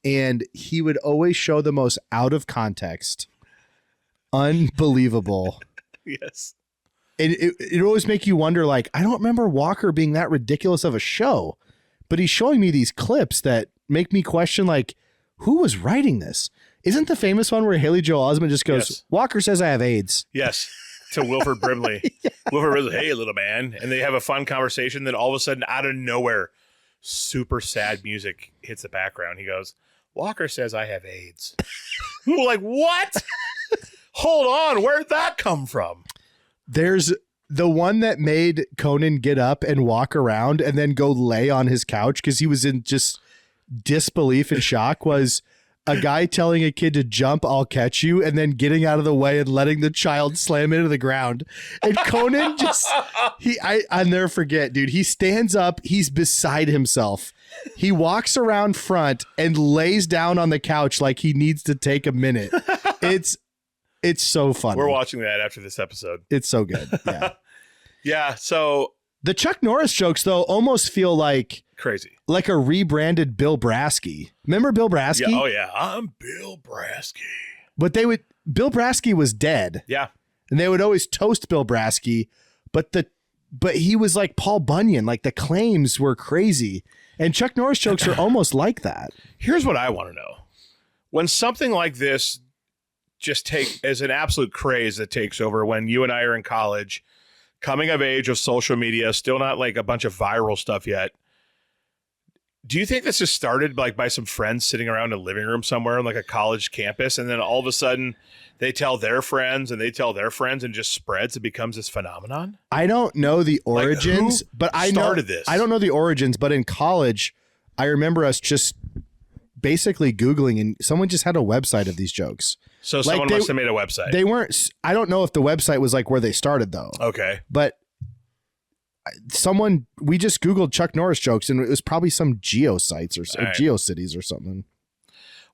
Speaker 2: And he would always show the most out of context, unbelievable.
Speaker 1: Yes.
Speaker 2: And it always make you wonder, like, I don't remember Walker being that ridiculous of a show, but he's showing me these clips that make me question, like, who was writing this? Isn't the famous one where Haley Joel Osment just goes,
Speaker 1: yes.
Speaker 2: Walker says I have AIDS?
Speaker 1: Yes. To Wilford Brimley. Yeah. Wilford Brimley, hey, little man. And they have a fun conversation. Then all of a sudden, out of nowhere, super sad music hits the background. He goes, Walker says I have AIDS. We're like, what? Hold on. Where'd that come from?
Speaker 2: There's the one that made Conan get up and walk around and then go lay on his couch because he was in just disbelief and shock, was a guy telling a kid to jump, I'll catch you, and then getting out of the way and letting the child slam into the ground. And Conan just, I'll never forget, dude. He stands up. He's beside himself. He walks around front and lays down on the couch like he needs to take a minute. It's It's so funny.
Speaker 1: We're watching that after this episode.
Speaker 2: It's so good. Yeah.
Speaker 1: Yeah. So
Speaker 2: the Chuck Norris jokes, though, almost feel like
Speaker 1: crazy,
Speaker 2: like a rebranded Bill Brasky. Remember Bill Brasky?
Speaker 1: Yeah. Oh yeah, I'm Bill Brasky.
Speaker 2: But Bill Brasky was dead.
Speaker 1: Yeah.
Speaker 2: And they would always toast Bill Brasky, but he was like Paul Bunyan. Like the claims were crazy. And Chuck Norris jokes are almost like that.
Speaker 1: Here's what I want to know. When something like this just as an absolute craze that takes over, when you and I are in college, coming of age of social media, still not like a bunch of viral stuff yet. Do you think this just started like by some friends sitting around in a living room somewhere on like a college campus, and then all of a sudden they tell their friends and they tell their friends and just spreads and becomes this phenomenon?
Speaker 2: I don't know the origins, but I know
Speaker 1: this.
Speaker 2: I don't know the origins, but in college, I remember us just basically Googling, and someone just had a website of these jokes.
Speaker 1: So someone must have made a website.
Speaker 2: They weren't. I don't know if the website was like where they started though.
Speaker 1: Okay,
Speaker 2: but we just Googled Chuck Norris jokes, and it was probably some geo sites or GeoCities or something.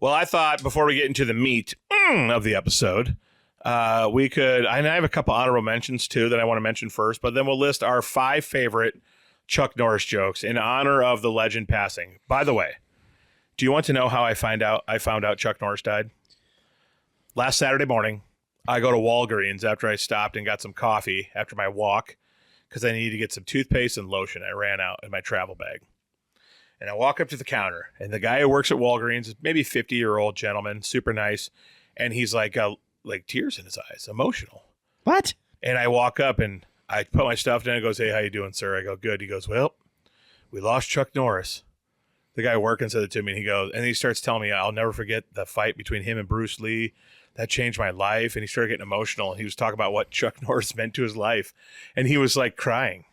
Speaker 1: Well, I thought before we get into the meat of the episode, we could. I have a couple honorable mentions too that I want to mention first, but then we'll list our 5 favorite Chuck Norris jokes in honor of the legend passing. By the way, do you want to know how I found out Chuck Norris died? Last Saturday morning, I go to Walgreens after I stopped and got some coffee after my walk because I needed to get some toothpaste and lotion. I ran out in my travel bag. And I walk up to the counter, and the guy who works at Walgreens is maybe 50-year-old gentleman, super nice, and he's like tears in his eyes, emotional.
Speaker 2: What?
Speaker 1: And I walk up, and I put my stuff down and goes, "Hey, how you doing, sir?" I go, "Good." He goes, "Well, we lost Chuck Norris." The guy working said it to me, and he goes, and he starts telling me, I'll never forget the fight between him and Bruce Lee. That changed my life. And he started getting emotional, and he was talking about what Chuck Norris meant to his life. And he was like crying.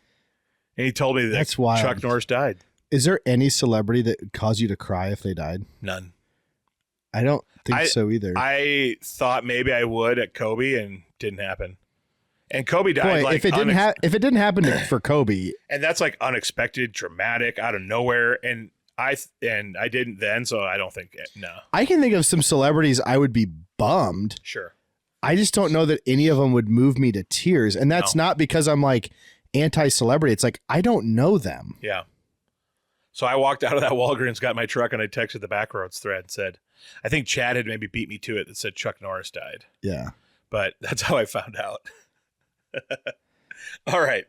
Speaker 1: And he told me that Chuck Norris died.
Speaker 2: Is there any celebrity that would cause you to cry if they died?
Speaker 1: None.
Speaker 2: I don't think so either.
Speaker 1: I thought maybe I would at Kobe, and didn't happen. And Kobe died.
Speaker 2: Boy, if it didn't happen for Kobe,
Speaker 1: and that's like unexpected, dramatic, out of nowhere, and I didn't then, so I don't think no.
Speaker 2: I can think of some celebrities I would be bummed.
Speaker 1: Sure.
Speaker 2: I just don't know that any of them would move me to tears, and that's not because I'm like anti-celebrity. It's like I don't know them.
Speaker 1: Yeah. So I walked out of that Walgreens, got my truck, and I texted the Backroads thread and said, I think Chad had maybe beat me to it that said Chuck Norris died.
Speaker 2: Yeah.
Speaker 1: But that's how I found out. All right.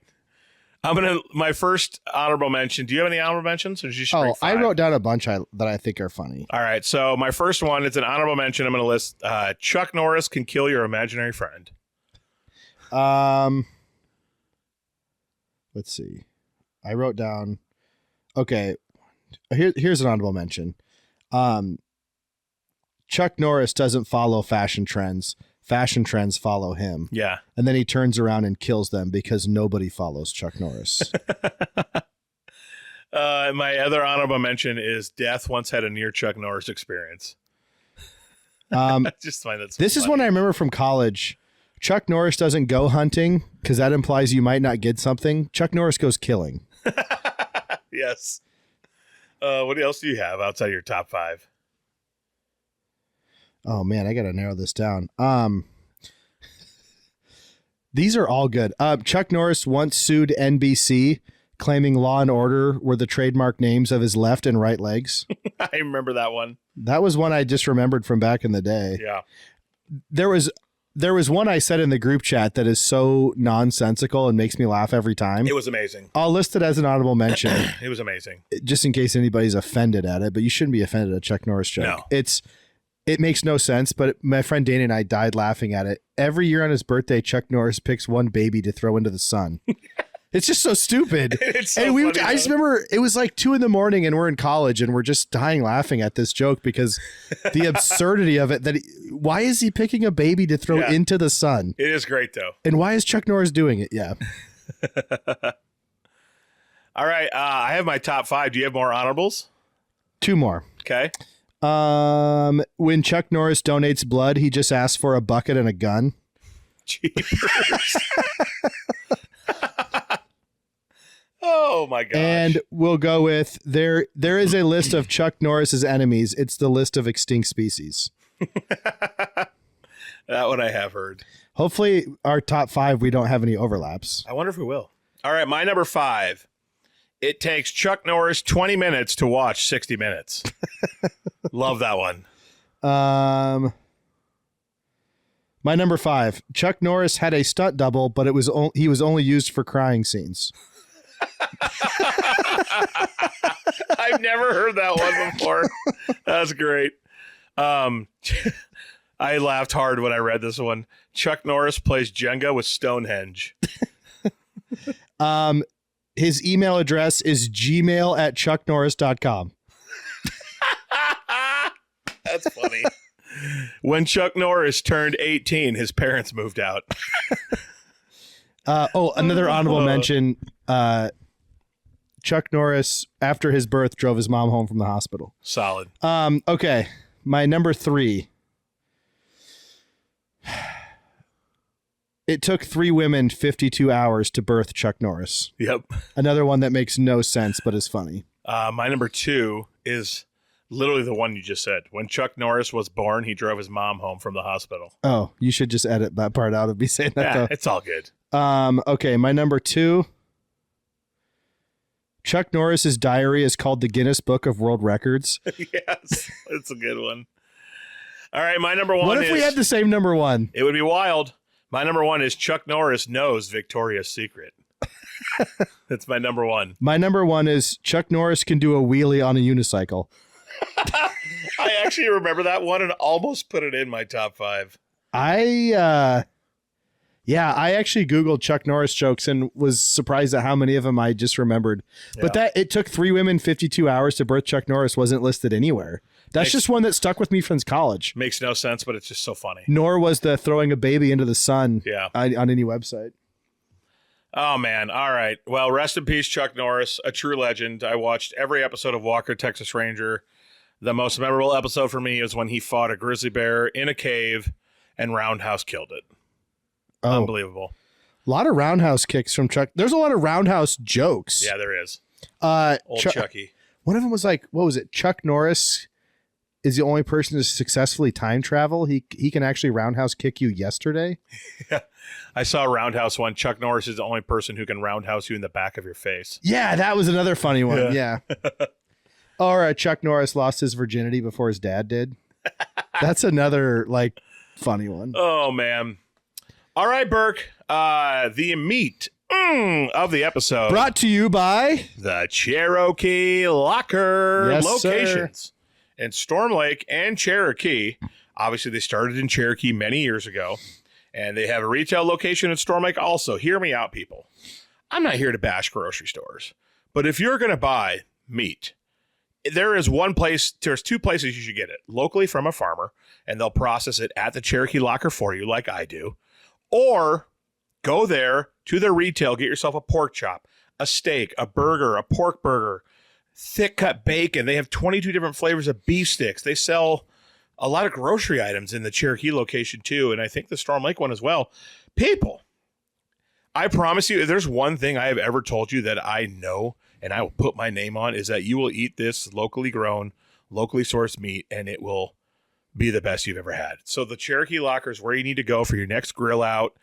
Speaker 1: My first honorable mention. Do you have any honorable mentions? Or did you bring 5?
Speaker 2: I wrote down a bunch that I think are funny.
Speaker 1: All right. So my first one is an honorable mention. I'm going to list Chuck Norris can kill your imaginary friend.
Speaker 2: Let's see. I wrote down. Okay. Here's an honorable mention. Chuck Norris doesn't follow fashion trends. Fashion trends follow him.
Speaker 1: Yeah.
Speaker 2: And then he turns around and kills them because nobody follows Chuck Norris.
Speaker 1: My other honorable mention is Death once had a near Chuck Norris experience. I just find that so
Speaker 2: this
Speaker 1: funny.
Speaker 2: is one I remember from college. Chuck Norris doesn't go hunting because that implies you might not get something. Chuck Norris goes killing.
Speaker 1: Yes. What else do you have outside of your top 5?
Speaker 2: Oh man, I got to narrow this down. These are all good. Chuck Norris once sued NBC, claiming Law and Order were the trademark names of his left and right legs.
Speaker 1: I remember that one.
Speaker 2: That was one I just remembered from back in the day.
Speaker 1: Yeah.
Speaker 2: There was one I said in the group chat that is so nonsensical and makes me laugh every time.
Speaker 1: It was amazing.
Speaker 2: I'll list it as an honorable mention.
Speaker 1: It was amazing.
Speaker 2: Just in case anybody's offended at it, but you shouldn't be offended at a Chuck Norris joke.
Speaker 1: No.
Speaker 2: It makes no sense, but my friend Dana and I died laughing at it. Every year on his birthday, Chuck Norris picks one baby to throw into the sun. It's just so stupid.
Speaker 1: It's so
Speaker 2: and
Speaker 1: funny,
Speaker 2: I just remember it was like 2 a.m. and we're in college and we're just dying laughing at this joke because the absurdity of it. Why is he picking a baby to throw into the sun?
Speaker 1: It is great though.
Speaker 2: And why is Chuck Norris doing it? Yeah.
Speaker 1: All right. I have my top 5. Do you have more honorables?
Speaker 2: 2 more.
Speaker 1: Okay.
Speaker 2: When Chuck Norris donates blood, he just asks for a bucket and a gun.
Speaker 1: Jeepers. Oh my gosh.
Speaker 2: And we'll go with there is a list of Chuck Norris's enemies. It's the list of extinct species.
Speaker 1: That one I have heard.
Speaker 2: Hopefully, our top 5 we don't have any overlaps.
Speaker 1: I wonder if we will. All right, my number 5. It takes Chuck Norris 20 minutes to watch 60 Minutes. Love that one.
Speaker 2: My number 5. Chuck Norris had a stunt double, but he was only used for crying scenes.
Speaker 1: I've never heard that one before. That's great. I laughed hard when I read this one. Chuck Norris plays Jenga with Stonehenge.
Speaker 2: His email address is gmail@chucknorris.com.
Speaker 1: That's funny. When Chuck Norris turned 18, his parents moved out.
Speaker 2: Another honorable mention. Chuck Norris, after his birth, drove his mom home from the hospital.
Speaker 1: Solid.
Speaker 2: Okay. My number 3. It took 3 women 52 hours to birth Chuck Norris.
Speaker 1: Yep.
Speaker 2: Another one that makes no sense, but is funny.
Speaker 1: My number 2 is literally the one you just said. When Chuck Norris was born, he drove his mom home from the hospital.
Speaker 2: Oh, you should just edit that part out of me saying that.
Speaker 1: Yeah, it's all good.
Speaker 2: Okay, my number 2. Chuck Norris's diary is called the Guinness Book of World Records.
Speaker 1: Yes, it's a good one. All right, my number 1
Speaker 2: What if we had the same number 1?
Speaker 1: It would be wild. My number 1 is Chuck Norris knows Victoria's Secret. That's my number 1.
Speaker 2: My number 1 is Chuck Norris can do a wheelie on a unicycle.
Speaker 1: I actually remember that one and almost put it in my top 5.
Speaker 2: I actually Googled Chuck Norris jokes and was surprised at how many of them I just remembered. But that it took 3 women 52 hours to birth Chuck Norris wasn't listed anywhere. That's just one that stuck with me since college.
Speaker 1: Makes no sense, but it's just so funny.
Speaker 2: Nor was the throwing a baby into the sun on any website.
Speaker 1: Oh, man. All right. Well, rest in peace, Chuck Norris, a true legend. I watched every episode of Walker, Texas Ranger. The most memorable episode for me is when he fought a grizzly bear in a cave and roundhouse killed it. Oh. Unbelievable.
Speaker 2: A lot of roundhouse kicks from Chuck. There's a lot of roundhouse jokes.
Speaker 1: Yeah, there is. Old Chucky.
Speaker 2: One of them was like, what was it? Chuck Norris is the only person to successfully time travel. He can actually roundhouse kick you yesterday.
Speaker 1: Yeah. I saw a roundhouse one. Chuck Norris is the only person who can roundhouse you in the back of your face.
Speaker 2: Yeah, that was another funny one. Yeah. Or Chuck Norris lost his virginity before his dad did. That's another funny one.
Speaker 1: Oh, man. All right, Burke. The meat of the episode.
Speaker 2: Brought to you by
Speaker 1: the Cherokee Locker.
Speaker 2: Yes,
Speaker 1: locations
Speaker 2: sir.
Speaker 1: In Storm Lake and Cherokee. Obviously, they started in Cherokee many years ago, and they have a retail location in Storm Lake also. Hear me out, people. I'm not here to bash grocery stores, but if you're going to buy meat, there's 2 places you should get it. Locally from a farmer, and they'll process it at the Cherokee Locker for you like I do. Or go there to their retail, get yourself a pork chop, a steak, a burger, a pork burger, thick cut bacon. They have 22 different flavors of beef sticks. They sell a lot of grocery items in the Cherokee location too, and I think the Storm Lake one as well. People, I promise you, if there's one thing I have ever told you that I know and I will put my name on, is that you will eat this locally grown, locally sourced meat, and it will be the best you've ever had. So the Cherokee Locker is where you need to go for your next grill out.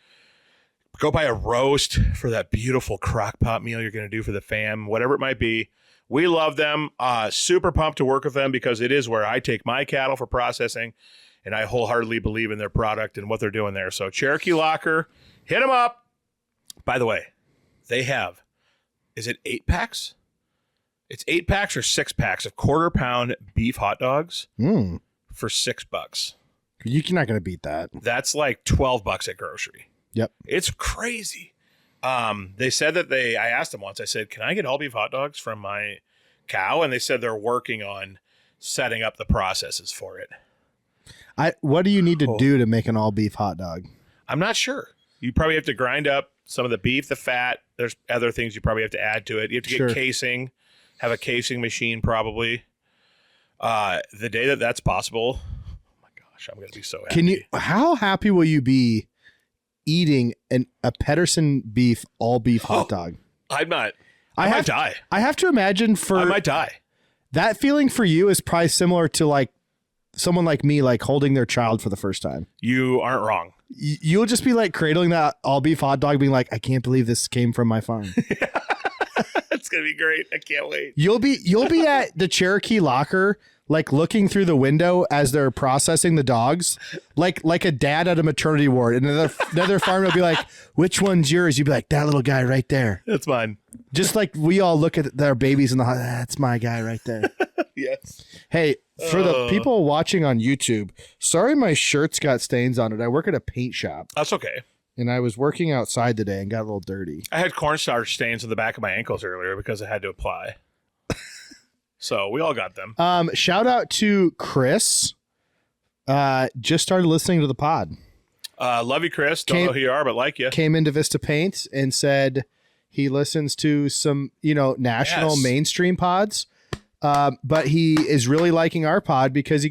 Speaker 1: Go buy a roast for that beautiful crock pot meal you're going to do for the fam, whatever it might be. We love them. Super pumped to work with them because it is where I take my cattle for processing, and I wholeheartedly believe in their product and what they're doing there. So Cherokee Locker, hit them up. By the way, they have, is it 8-packs? It's 8-packs or 6-packs of quarter-pound beef hot dogs. For $6.
Speaker 2: You're not going to beat that.
Speaker 1: That's like $12 at grocery.
Speaker 2: Yep.
Speaker 1: It's crazy. They said that I asked them once, I said, can I get all beef hot dogs from my cow? And they said they're working on setting up the processes for it.
Speaker 2: What do you need to do to make an all beef hot dog?
Speaker 1: I'm not sure. You probably have to grind up some of the beef, the fat. There's other things you probably have to add to it. You have to get casing, have a casing machine probably. The day that's possible, oh my gosh, I'm going to be so happy.
Speaker 2: How happy will you be eating a Pedersen beef all beef hot dog?
Speaker 1: I'm not. I might die.
Speaker 2: I have to imagine
Speaker 1: I might die.
Speaker 2: That feeling for you is probably similar to someone like me, like holding their child for the first time.
Speaker 1: You aren't wrong.
Speaker 2: You'll just be like cradling that all beef hot dog, being like, I can't believe this came from my farm.
Speaker 1: It's gonna be great. I can't wait.
Speaker 2: You'll be at the Cherokee Locker, like looking through the window as they're processing the dogs, like a dad at a maternity ward, and another farmer will be like, which one's yours? You'd be like, that little guy right there.
Speaker 1: That's mine.
Speaker 2: Just like we all look at their babies in the that's my guy right there.
Speaker 1: Yes.
Speaker 2: Hey, for the people watching on YouTube, sorry my shirt's got stains on it. I work at a paint shop.
Speaker 1: That's okay.
Speaker 2: And I was working outside today and got a little dirty.
Speaker 1: I had cornstarch stains on the back of my ankles earlier because I had to apply. So we all got them.
Speaker 2: Shout out to Chris. Just started listening to the pod.
Speaker 1: Love you, Chris. Don't know who you are, but like you.
Speaker 2: Came into Vista Paint and said he listens to some, national mainstream pods. But he is really liking our pod because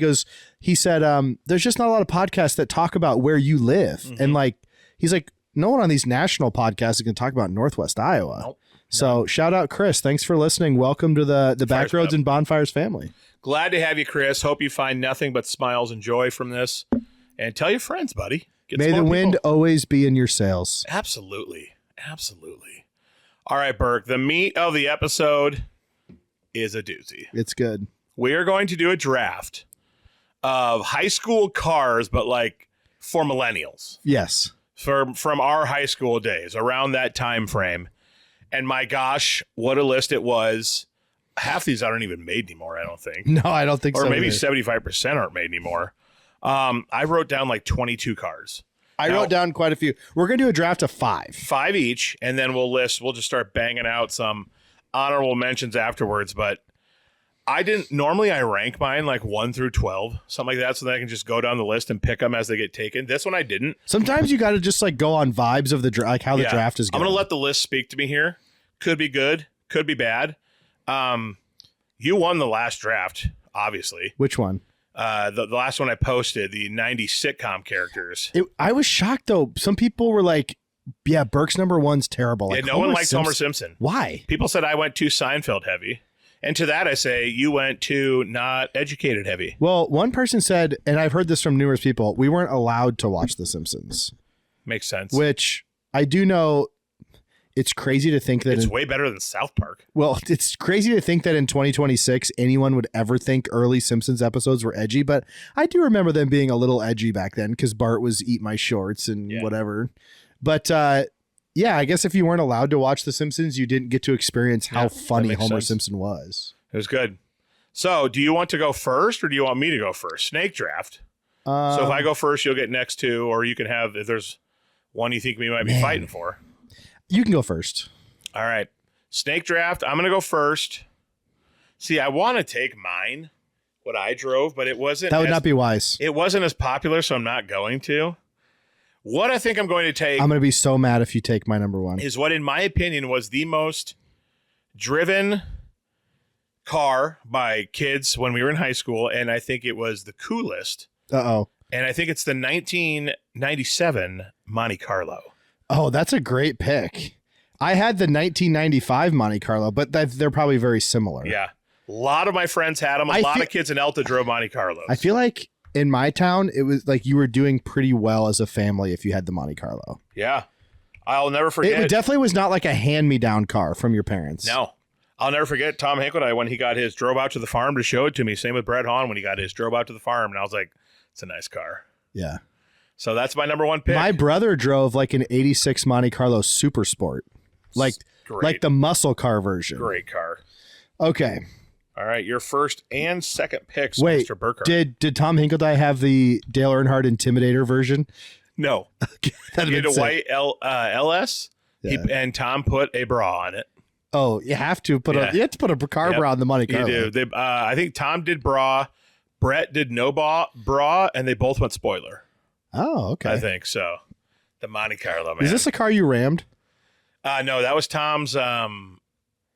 Speaker 2: he said, there's just not a lot of podcasts that talk about where you live. Mm-hmm. And he's like, no one on these national podcasts is going to talk about Northwest Iowa. Nope. So shout out, Chris. Thanks for listening. Welcome to the Backroads and Bonfires family.
Speaker 1: Glad to have you, Chris. Hope you find nothing but smiles and joy from this. And tell your friends, buddy.
Speaker 2: May the wind always be in your sails.
Speaker 1: Absolutely. Absolutely. All right, Burke. The meat of the episode is a doozy.
Speaker 2: It's good.
Speaker 1: We are going to do a draft of high school cars, but for millennials.
Speaker 2: Yes.
Speaker 1: From our high school days, around that time frame. And my gosh, what a list it was. Half these aren't even made anymore, I don't think.
Speaker 2: No, I don't think so.
Speaker 1: Or maybe 75% aren't made anymore. I wrote down 22 cars.
Speaker 2: I wrote down quite a few. We're going to do a draft of 5.
Speaker 1: 5 each, and then we'll just start banging out some honorable mentions afterwards. But I rank mine 1 through 12, something like that, so that I can just go down the list and pick them as they get taken. This one I didn't.
Speaker 2: Sometimes you got to just go on vibes of the how the draft is going.
Speaker 1: I'm going to let the list speak to me here. Could be good, could be bad. You won the last draft, obviously.
Speaker 2: Which one?
Speaker 1: The last one I posted, the 90s sitcom characters.
Speaker 2: I was shocked though. Some people were like, "Yeah, Burke's number 1's terrible."
Speaker 1: No one likes Homer Simpson.
Speaker 2: Why?
Speaker 1: People said I went too Seinfeld heavy. And to that, I say you went too not educated heavy.
Speaker 2: Well, one person said, and I've heard this from numerous people, we weren't allowed to watch The Simpsons.
Speaker 1: Makes sense.
Speaker 2: Which I do know. It's crazy to think that
Speaker 1: it's way better than South Park.
Speaker 2: Well, it's crazy to think that in 2026, anyone would ever think early Simpsons episodes were edgy. But I do remember them being a little edgy back then because Bart was eat my shorts and whatever. But yeah, I guess if you weren't allowed to watch The Simpsons, you didn't get to experience how funny Homer Simpson was.
Speaker 1: It was good. So do you want to go first or do you want me to go first? Snake draft. So if I go first, you'll get next 2, or you can have, if there's one you think we might be fighting for.
Speaker 2: You can go first.
Speaker 1: All right. Snake draft. I'm going to go first. See, I want to take mine, what I drove, but it wasn't.
Speaker 2: That would not be wise.
Speaker 1: It wasn't as popular, so I'm not going to. What I think I'm going to take.
Speaker 2: I'm going to be so mad if you take my number 1.
Speaker 1: Is what, in my opinion, was the most driven car by kids when we were in high school, and I think it was the coolest.
Speaker 2: Uh-oh.
Speaker 1: And I think it's the 1997 Monte Carlo.
Speaker 2: Oh, that's a great pick. I had the 1995 Monte Carlo, but they're probably very similar.
Speaker 1: Yeah. A lot of my friends had them. A lot of kids in Elta drove Monte Carlos.
Speaker 2: I feel like in my town, it was like you were doing pretty well as a family if you had the Monte Carlo.
Speaker 1: Yeah. I'll never forget.
Speaker 2: It definitely was not like a hand-me-down car from your parents.
Speaker 1: No. I'll never forget Tom Hinkle when he got his, drove out to the farm to show it to me. Same with Brett Hahn when he got his, drove out to the farm. And I was like, it's a nice car.
Speaker 2: Yeah.
Speaker 1: So that's my number 1 pick.
Speaker 2: My brother drove like an 86 Monte Carlo Super Sport. Like the muscle car version.
Speaker 1: Great car.
Speaker 2: Okay.
Speaker 1: All right. Your first and second picks,
Speaker 2: Wait,
Speaker 1: Mr. Burkhardt.
Speaker 2: Did Tom Hinkledye have the Dale Earnhardt Intimidator version?
Speaker 1: No. He had a white LS, and Tom put a bra on it.
Speaker 2: Oh, you have to put you have to put a car bra on the Monte Carlo.
Speaker 1: You do. I think Tom did bra, Brett did no bra, and they both went spoiler.
Speaker 2: Oh, okay.
Speaker 1: I think so. The Monte Carlo, man.
Speaker 2: Is this a car you rammed?
Speaker 1: No, that was Tom's. I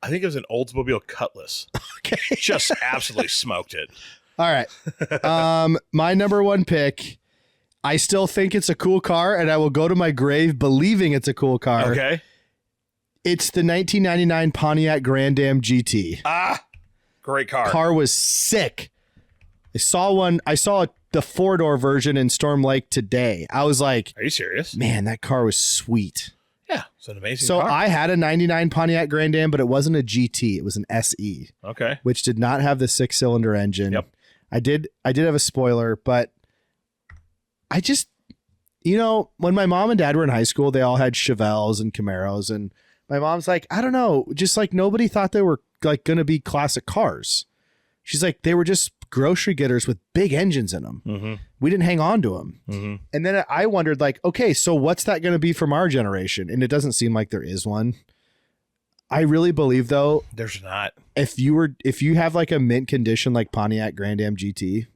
Speaker 1: think it was an Oldsmobile Cutlass.
Speaker 2: Okay.
Speaker 1: Just absolutely smoked it.
Speaker 2: All right. My number 1 pick. I still think it's a cool car, and I will go to my grave believing it's a cool car.
Speaker 1: Okay.
Speaker 2: It's the 1999 Pontiac Grand Am GT.
Speaker 1: Ah, great car.
Speaker 2: Car was sick. I saw the 4-door version in Storm Lake today. I was like,
Speaker 1: Are you serious?
Speaker 2: man, that car was sweet.
Speaker 1: Yeah, it's an amazing
Speaker 2: So
Speaker 1: car.
Speaker 2: I had a 99 Pontiac Grand Am, but it wasn't a GT. It was an SE.
Speaker 1: Okay.
Speaker 2: Which did not have the 6-cylinder engine.
Speaker 1: Yep.
Speaker 2: I did have a spoiler, but I just, when my mom and dad were in high school, they all had Chevelles and Camaros, and my mom's like, I don't know, just like nobody thought they were like going to be classic cars. She's like, they were just grocery getters with big engines in them.
Speaker 1: Mm-hmm.
Speaker 2: We didn't hang on to them.
Speaker 1: Mm-hmm.
Speaker 2: And then I wondered, like, okay, so what's that going to be from our generation? And it doesn't seem like there is one. I really believe, though,
Speaker 1: There's not.
Speaker 2: if you have like a mint condition like Pontiac Grand Am GT,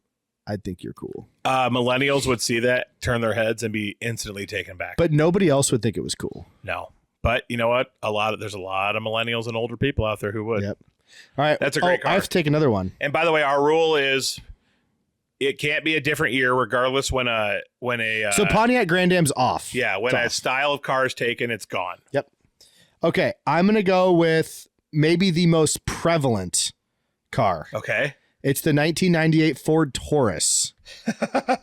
Speaker 2: I think you're cool.
Speaker 1: Millennials would see that, turn their heads, and be instantly taken back.
Speaker 2: But nobody else would think it was cool.
Speaker 1: No. But you know what? There's a lot of millennials and older people out there who would.
Speaker 2: Yep. All right.
Speaker 1: That's a great car.
Speaker 2: I have to take another one.
Speaker 1: And by the way, our rule is it can't be a different year, regardless when a
Speaker 2: So Pontiac Grand Am's off.
Speaker 1: yeah, when a style of car is taken, it's gone.
Speaker 2: Yep. Okay, I'm going to go with maybe the most prevalent car.
Speaker 1: Okay.
Speaker 2: It's the 1998 Ford Taurus.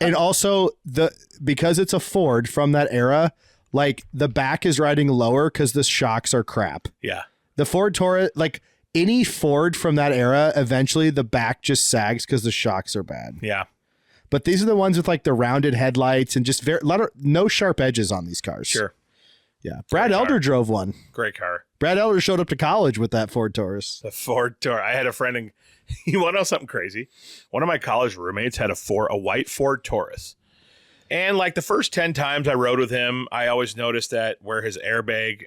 Speaker 2: And also because it's a Ford from that era, like the back is riding lower because the shocks are crap.
Speaker 1: Yeah.
Speaker 2: The Ford Taurus, like any Ford from that era, eventually the back just sags because the shocks are bad.
Speaker 1: Yeah.
Speaker 2: But these are the ones with like the rounded headlights and just no sharp edges on these cars.
Speaker 1: Sure.
Speaker 2: Yeah. Brad
Speaker 1: Great
Speaker 2: Elder
Speaker 1: car.
Speaker 2: Drove one.
Speaker 1: Great car.
Speaker 2: Brad Elder showed up to college with that Ford Taurus.
Speaker 1: The Ford Taurus. I had a friend, and you want to know something crazy? One of my college roommates had a white Ford Taurus. And like the first 10 times I rode with him, I always noticed that where his airbag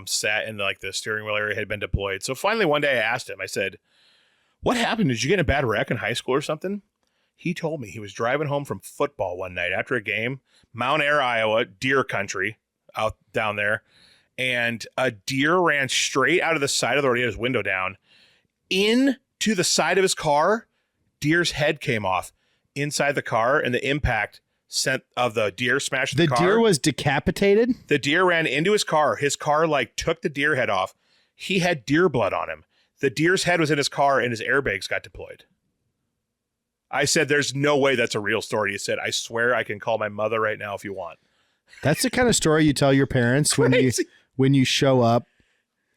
Speaker 1: sat in like the steering wheel area had been deployed. So finally one day I asked him, I said, what happened? Did you get in a bad wreck in high school or something? He told me he was driving home from football one night after a game, Mount Air, Iowa, deer country out down there. And a deer ran straight out of the side of the road. He had his window down into the side of his car. Deer's head came off inside the car, and the impact of the deer smashed the car.
Speaker 2: The deer was decapitated?
Speaker 1: The deer ran into his car. His car like took the deer head off. He had deer blood on him. The deer's head was in his car, and his airbags got deployed. I said, there's no way that's a real story. He said, I swear I can call my mother right now if you want.
Speaker 2: That's the kind of story you tell your parents when you show up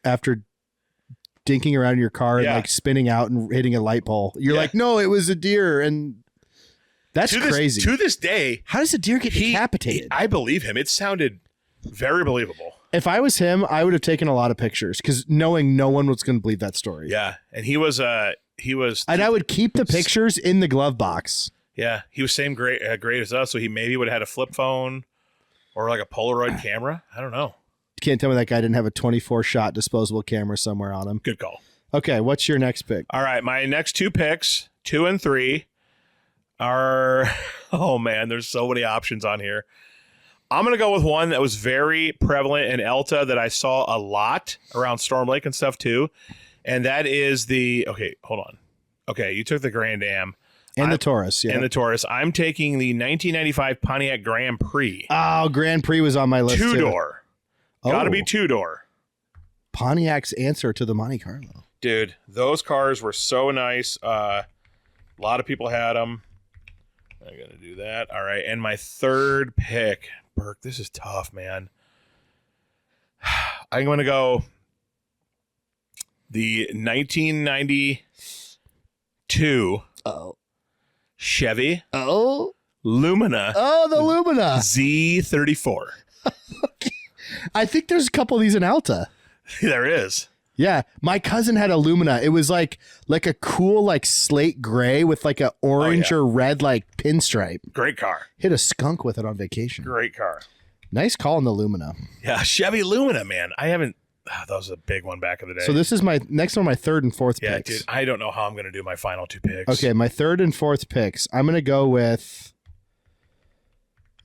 Speaker 2: after dinking around in your car and like spinning out and hitting a light pole. You're like, no, it was a deer. And that's crazy.
Speaker 1: To this day,
Speaker 2: how does a deer get decapitated?
Speaker 1: I believe him. It sounded very believable.
Speaker 2: If I was him, I would have taken a lot of pictures because knowing no one was going to believe that story.
Speaker 1: Yeah. And he was,
Speaker 2: and I would keep the pictures in the glove box.
Speaker 1: Yeah. He was same great as us. So he maybe would have had a flip phone or like a Polaroid camera. I don't know.
Speaker 2: You can't tell me that guy didn't have a 24-shot disposable camera somewhere on him.
Speaker 1: Good call.
Speaker 2: Okay. What's your next pick?
Speaker 1: All right. My next two picks, 2 and 3 are, oh man, there's so many options on here. I'm going to go with one that was very prevalent in Elta that I saw a lot around Storm Lake and stuff too. And that is okay, hold on. Okay, you took the Grand Am.
Speaker 2: And the Taurus, yeah.
Speaker 1: And the Taurus. I'm taking the 1995 Pontiac Grand Prix.
Speaker 2: Oh, Grand Prix was on my list.
Speaker 1: 2-door. Got to be 2-door.
Speaker 2: Pontiac's answer to the Monte Carlo.
Speaker 1: Dude, those cars were so nice. A lot of people had them. I'm going to do that. All right, and my third pick. Burke, this is tough, man. I'm going to go the 1992 Chevy Lumina.
Speaker 2: Oh, the Lumina.
Speaker 1: Z34.
Speaker 2: I think there's a couple of these in Alta.
Speaker 1: There is.
Speaker 2: Yeah, my cousin had a Lumina. It was like a cool like slate gray with like a orange or red like pinstripe.
Speaker 1: Great car.
Speaker 2: Hit a skunk with it on vacation.
Speaker 1: Great car.
Speaker 2: Nice call on the Lumina.
Speaker 1: Yeah, Chevy Lumina, man. I haven't. That was a big one back in the day.
Speaker 2: So this is my next one. My third and fourth picks.
Speaker 1: Yeah, dude. I don't know how I'm going to do my final two picks.
Speaker 2: Okay, my third and fourth picks. I'm going to go with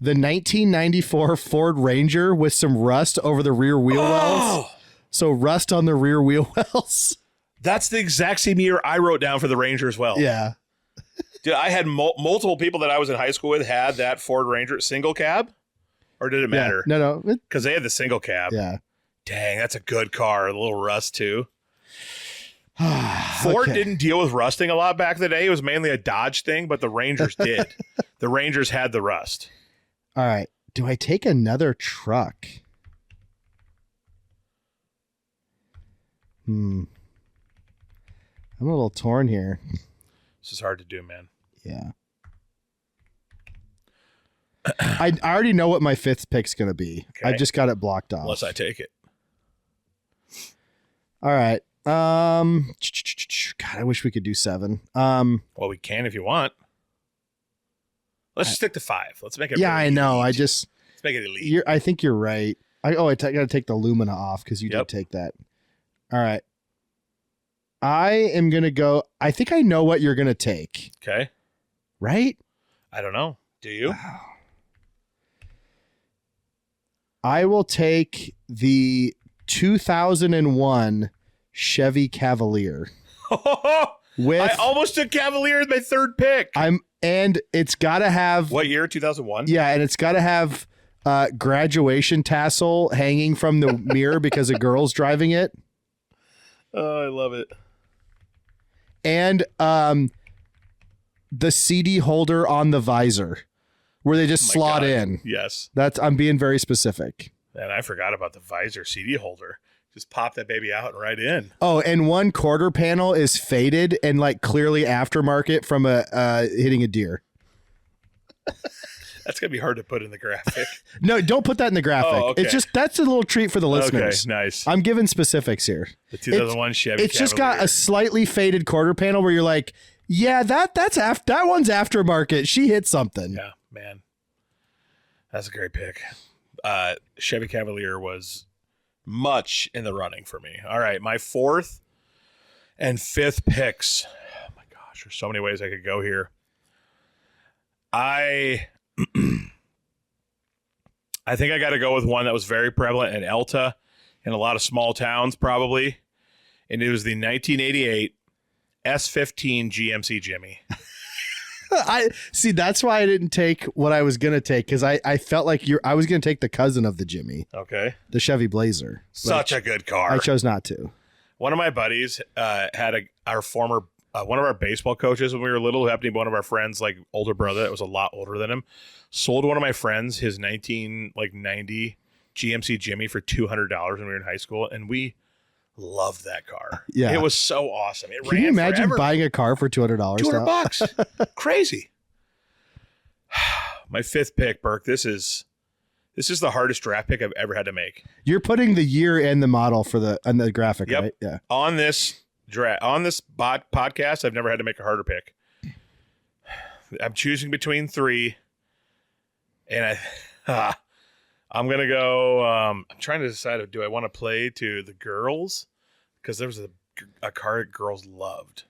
Speaker 2: the 1994 Ford Ranger with some rust over the rear wheel wells. So rust on the rear wheel wells.
Speaker 1: That's the exact same year I wrote down for the Ranger as well.
Speaker 2: Yeah.
Speaker 1: Dude, I had multiple people that I was in high school with had that Ford Ranger single cab. Or did it matter?
Speaker 2: Yeah. No.
Speaker 1: Because they had the single cab.
Speaker 2: Yeah.
Speaker 1: Dang, that's a good car. A little rust too. Ford
Speaker 2: Okay.
Speaker 1: didn't deal with rusting a lot back in the day. It was mainly a Dodge thing, but the Rangers did. The Rangers had the rust.
Speaker 2: All right. Do I take another truck? I'm a little torn here.
Speaker 1: This is hard to do, man.
Speaker 2: Yeah. I already know what my fifth pick's going to be.
Speaker 1: Okay.
Speaker 2: I just got it blocked off.
Speaker 1: Unless I take it.
Speaker 2: All right. God, I wish we could do 7.
Speaker 1: Well, we can if you want. Let's just stick to 5. Let's make it.
Speaker 2: Yeah,
Speaker 1: really
Speaker 2: I know.
Speaker 1: elite.
Speaker 2: Let's
Speaker 1: make it elite.
Speaker 2: I think you're right. I got to take the Lumina off because you did take that. All right. I am going to go. I think I know what you're going to take.
Speaker 1: Okay.
Speaker 2: Right?
Speaker 1: I don't know. Do you?
Speaker 2: I will take the 2001 Chevy Cavalier.
Speaker 1: I almost took Cavalier as my third pick.
Speaker 2: And it's got to have
Speaker 1: What year? 2001?
Speaker 2: Yeah, and it's got to have graduation tassel hanging from the mirror because a girl's driving it.
Speaker 1: Oh, I love it.
Speaker 2: And the CD holder on the visor where they just slot
Speaker 1: God.
Speaker 2: in.
Speaker 1: Yes.
Speaker 2: I'm being very specific.
Speaker 1: And I forgot about the visor CD holder. Just pop that baby out and right in.
Speaker 2: Oh, and one quarter panel is faded and like clearly aftermarket from hitting a deer.
Speaker 1: That's going to be hard to put in the graphic.
Speaker 2: No, don't put that in the graphic.
Speaker 1: Oh, okay.
Speaker 2: It's just that's a little treat for the listeners.
Speaker 1: Okay, nice.
Speaker 2: I'm giving specifics here.
Speaker 1: The 2001 Chevy
Speaker 2: It's just got
Speaker 1: Cavalier.
Speaker 2: a slightly faded quarter panel where you're like, yeah, that one's aftermarket. She hit something.
Speaker 1: Yeah, man. That's a great pick. Chevy Cavalier was much in the running for me. All right, my fourth and fifth picks. Oh my gosh, there's so many ways I could go here. I think I got to go with one that was very prevalent in Elta and a lot of small towns probably. And it was the 1988 S15 GMC Jimmy.
Speaker 2: I see. That's why I didn't take what I was gonna take because I felt like I was gonna take the cousin of the Jimmy,
Speaker 1: Okay.
Speaker 2: the Chevy Blazer.
Speaker 1: Such a good car.
Speaker 2: I chose not to.
Speaker 1: One of my buddies had our former one of our baseball coaches when we were little, who happened to be one of our friends' like older brother that was a lot older than him, sold one of my friends his 1990 GMC Jimmy for $200 when we were in high school, and we loved that car.
Speaker 2: Yeah.
Speaker 1: It was so awesome. It
Speaker 2: Can you
Speaker 1: ran
Speaker 2: imagine
Speaker 1: forever.
Speaker 2: buying a car for $200?
Speaker 1: $200? Crazy. My fifth pick, Burke. This is the hardest draft pick I've ever had to make.
Speaker 2: You're putting the year and the model for the graphic,
Speaker 1: Yep.
Speaker 2: right? Yeah.
Speaker 1: On this podcast, I've never had to make a harder pick. I'm choosing between 3, and I'm gonna go. I'm trying to decide, do I want to play to the girls, because there was a car that girls loved,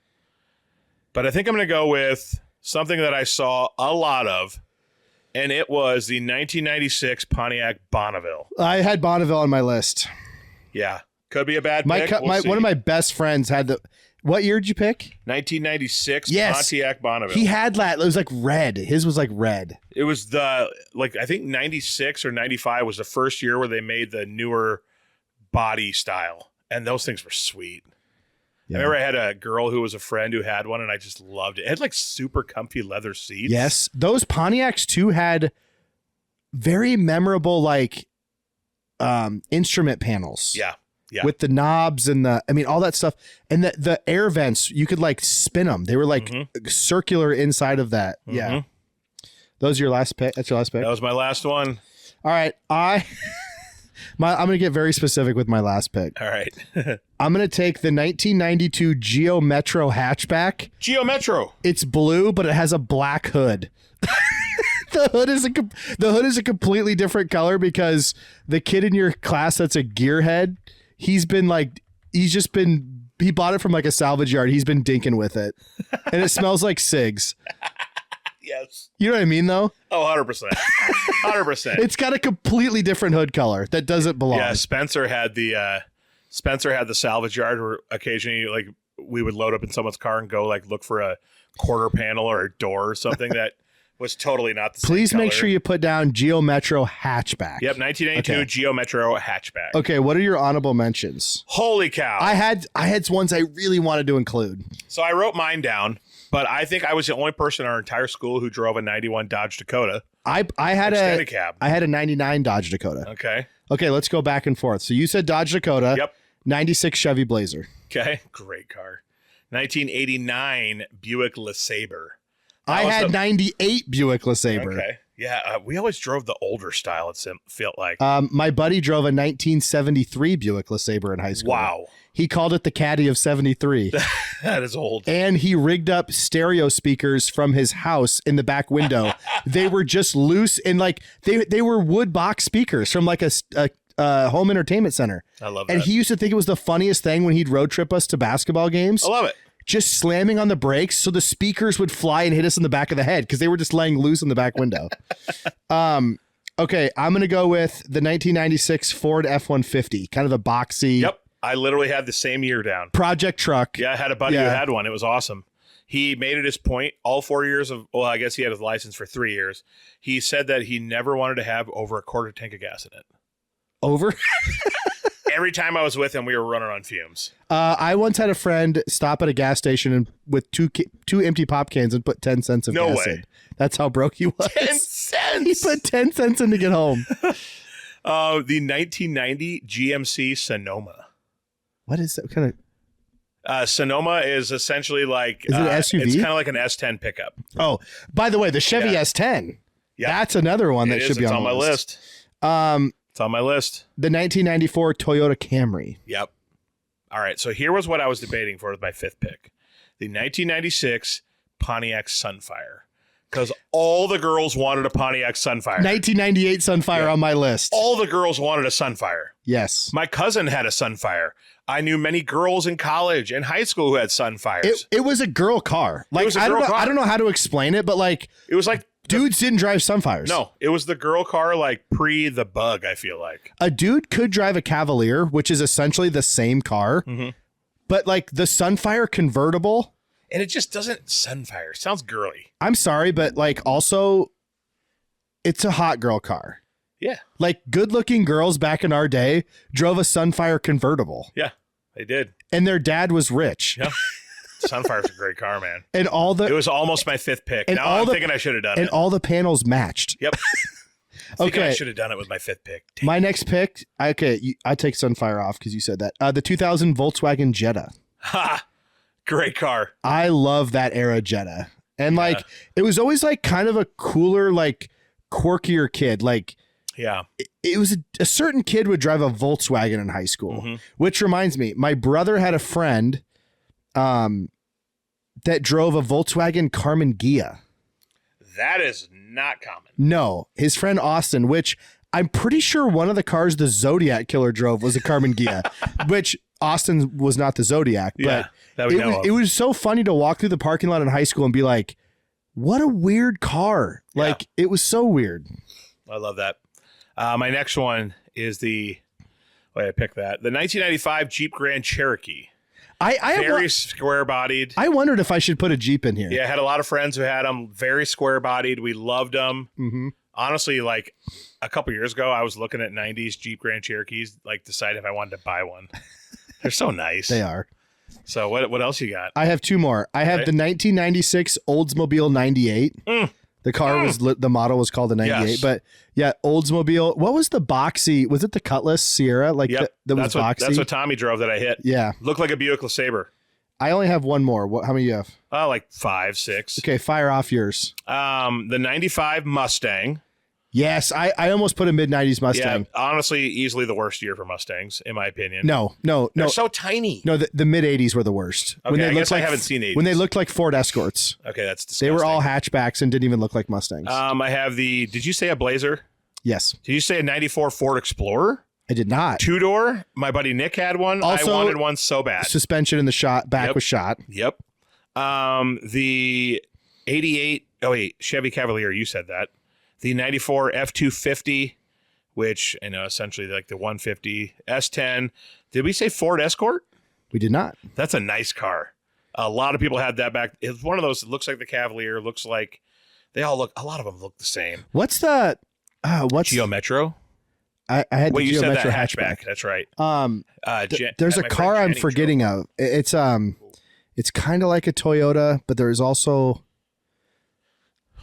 Speaker 1: but I think I'm gonna go with something that I saw a lot of, and it was the 1996 Pontiac Bonneville.
Speaker 2: I had Bonneville on my list.
Speaker 1: Yeah, could be a bad pick. We'll see.
Speaker 2: One of my best friends had the. What year did you pick?
Speaker 1: 1996
Speaker 2: Yes.
Speaker 1: Pontiac Bonneville.
Speaker 2: He had that. It was like red. His was like red.
Speaker 1: It was I think 96 or 95 was the first year where they made the newer body style. And those things were sweet.
Speaker 2: Yeah.
Speaker 1: I remember I had a girl who was a friend who had one, and I just loved it. It had like super comfy leather seats.
Speaker 2: Yes. Those Pontiacs too had very memorable like instrument panels.
Speaker 1: Yeah. Yeah.
Speaker 2: With the knobs and all that stuff. And the air vents, you could like spin them. They were like circular inside of that.
Speaker 1: Mm-hmm.
Speaker 2: Yeah. Those are your last pick. That's your last pick.
Speaker 1: That was my last one.
Speaker 2: All right. I'm going to get very specific with my last pick.
Speaker 1: All right.
Speaker 2: I'm going to take the 1992 Geo Metro hatchback.
Speaker 1: Geo Metro.
Speaker 2: It's blue, but it has a black hood. The hood is a completely different color because the kid in your class that's a gearhead, he bought it from like a salvage yard. He's been dinking with it, and it smells like cigs.
Speaker 1: Yes.
Speaker 2: You know what I mean, though?
Speaker 1: Oh, 100%. 100%.
Speaker 2: It's got a completely different hood color that doesn't belong.
Speaker 1: Yeah, Spencer had the salvage yard where occasionally like we would load up in someone's car and go like look for a quarter panel or a door or something that was totally not the same
Speaker 2: Please make
Speaker 1: color.
Speaker 2: sure you put down Geo Metro hatchback.
Speaker 1: Yep, 1992
Speaker 2: Okay.
Speaker 1: Geo Metro hatchback.
Speaker 2: Okay, what are your honorable mentions?
Speaker 1: Holy cow.
Speaker 2: I had ones I really wanted to include.
Speaker 1: So I wrote mine down, but I think I was the only person in our entire school who drove a 91 Dodge Dakota.
Speaker 2: I had
Speaker 1: Extended cab.
Speaker 2: I had a 99 Dodge Dakota.
Speaker 1: Okay.
Speaker 2: Okay, let's go back and forth. So you said Dodge Dakota.
Speaker 1: Yep.
Speaker 2: 96 Chevy Blazer.
Speaker 1: Okay. Great car. 1989 Buick LeSabre.
Speaker 2: I had 98 Buick LeSabre.
Speaker 1: Okay. Yeah, we always drove the older style, it felt like.
Speaker 2: My buddy drove a 1973 Buick LeSabre in high school.
Speaker 1: Wow.
Speaker 2: He called it the Caddy of 73.
Speaker 1: That is old.
Speaker 2: And he rigged up stereo speakers from his house in the back window. They were just loose and like they were wood box speakers from like a home entertainment center.
Speaker 1: I love that.
Speaker 2: And he used to think it was the funniest thing when he'd road trip us to basketball games.
Speaker 1: I love it.
Speaker 2: Just slamming on the brakes so the speakers would fly and hit us in the back of the head because they were just laying loose in the back window. Okay, I'm going to go with the 1996 Ford F-150, kind of a boxy
Speaker 1: Yep. I literally had the same year down.
Speaker 2: project truck.
Speaker 1: Yeah, I had a buddy who had one. It was awesome. He made it his point all 4 years of, well, I guess he had his license for 3 years. He said that he never wanted to have over a quarter tank of gas in it.
Speaker 2: Over?
Speaker 1: Every time I was with him, we were running on fumes.
Speaker 2: I once had a friend stop at a gas station and with two empty pop cans and put 10 cents of gas in. That's how broke he was.
Speaker 1: 10 cents!
Speaker 2: He put 10 cents in to get home.
Speaker 1: The 1990 GMC Sonoma.
Speaker 2: What is that kind of...
Speaker 1: Sonoma is essentially like...
Speaker 2: Is it an SUV?
Speaker 1: It's kind of like an S10 pickup.
Speaker 2: Oh, by the way, the Chevy S10.
Speaker 1: Yeah.
Speaker 2: That's another one that
Speaker 1: It
Speaker 2: should
Speaker 1: is.
Speaker 2: be
Speaker 1: It's
Speaker 2: on
Speaker 1: on my list. It's on my list.
Speaker 2: The 1994 Toyota Camry.
Speaker 1: Yep. All right. So here was what I was debating for with my fifth pick. The 1996 Pontiac Sunfire. Because all the girls wanted a Pontiac Sunfire.
Speaker 2: 1998 Sunfire on my list.
Speaker 1: All the girls wanted a Sunfire.
Speaker 2: Yes.
Speaker 1: My cousin had a Sunfire. I knew many girls in college and high school who had Sunfires.
Speaker 2: It was a girl car. Like,
Speaker 1: was a girl car.
Speaker 2: I don't know how to explain it, but like
Speaker 1: It was like
Speaker 2: dudes didn't drive Sunfires.
Speaker 1: No, it was the girl car like pre the Bug, I feel like.
Speaker 2: A dude could drive a Cavalier, which is essentially the same car, but like the Sunfire convertible.
Speaker 1: And it just doesn't Sunfire. Sounds girly.
Speaker 2: I'm sorry, but like also it's a hot girl car.
Speaker 1: Yeah.
Speaker 2: Like good-looking girls back in our day drove a Sunfire convertible.
Speaker 1: Yeah, they did.
Speaker 2: And their dad was rich.
Speaker 1: Yeah. Sunfire's a great car, man.
Speaker 2: And all the
Speaker 1: It was almost my fifth pick.
Speaker 2: And
Speaker 1: Now
Speaker 2: all
Speaker 1: I'm
Speaker 2: the-
Speaker 1: thinking I should have done
Speaker 2: and
Speaker 1: it.
Speaker 2: all the panels matched.
Speaker 1: Yep. I
Speaker 2: Okay.
Speaker 1: should have done it with my fifth pick. Damn.
Speaker 2: My next pick, I take Sunfire off because you said that. The 2000 Volkswagen Jetta.
Speaker 1: Ha! Great car.
Speaker 2: I love that era Jetta. And like it was always like kind of a cooler, like quirkier kid. Like
Speaker 1: Yeah.
Speaker 2: it was a certain kid would drive a Volkswagen in high school, which reminds me, my brother had a friend that drove a Volkswagen Carmen Ghia.
Speaker 1: That is not common.
Speaker 2: No, his friend Austin, which I'm pretty sure one of the cars the Zodiac killer drove was a Carmen Ghia, which Austin was not the Zodiac. But
Speaker 1: Yeah, that we know of.
Speaker 2: it was so funny to walk through the parking lot in high school and be like, what a weird car.
Speaker 1: Yeah.
Speaker 2: Like, it was so weird.
Speaker 1: I love that. My next one is the I picked that. The 1995 Jeep Grand Cherokee. Very square bodied.
Speaker 2: I wondered if I should put a Jeep in here.
Speaker 1: Yeah, I had a lot of friends who had them. Very square bodied. We loved them.
Speaker 2: Mm-hmm.
Speaker 1: Honestly, like a couple years ago, I was looking at 90s Jeep Grand Cherokees, like decide if I wanted to buy one. They're so nice.
Speaker 2: They are.
Speaker 1: So what else you got?
Speaker 2: I have two more. I have the 1996 Oldsmobile 98. The car was the model was called the 98,
Speaker 1: Yes.
Speaker 2: but yeah, Oldsmobile. What was the boxy? Was it the Cutlass Sierra? Like
Speaker 1: Yep.
Speaker 2: that was boxy.
Speaker 1: That's what Tommy drove that I hit.
Speaker 2: Yeah.
Speaker 1: Looked like a Buick LeSabre.
Speaker 2: I only have one more. How many you have?
Speaker 1: Like 5, 6.
Speaker 2: Okay, fire off yours.
Speaker 1: The 95 Mustang.
Speaker 2: Yes, I almost put a mid 90s Mustang.
Speaker 1: Yeah, honestly, easily the worst year for Mustangs, in my opinion.
Speaker 2: No.
Speaker 1: They're so tiny.
Speaker 2: No, the mid 80s were the worst.
Speaker 1: Okay, I guess I haven't seen 80s.
Speaker 2: When they looked like Ford Escorts.
Speaker 1: Okay, that's disgusting.
Speaker 2: They were all hatchbacks and didn't even look like Mustangs.
Speaker 1: I have did you say a Blazer?
Speaker 2: Yes.
Speaker 1: Did you say a 94 Ford Explorer?
Speaker 2: I did not.
Speaker 1: 2-door? My buddy Nick had one.
Speaker 2: Also,
Speaker 1: I wanted one so bad.
Speaker 2: Suspension in the shot, back was shot.
Speaker 1: Yep. The 88, Chevy Cavalier, you said that. The 94 F250, which, essentially like the 150 S10. Did we say Ford Escort?
Speaker 2: We did not.
Speaker 1: That's a nice car. A lot of people had that back. It's one of those that looks like the Cavalier, looks like They all look. A lot of them look the same.
Speaker 2: What's the? What's
Speaker 1: Geo Metro?
Speaker 2: I had
Speaker 1: Wait,
Speaker 2: the
Speaker 1: you
Speaker 2: Geo
Speaker 1: said
Speaker 2: Metro
Speaker 1: that hatchback. That's right.
Speaker 2: There's a car I'm forgetting of. It's kind of like a Toyota, but there's also.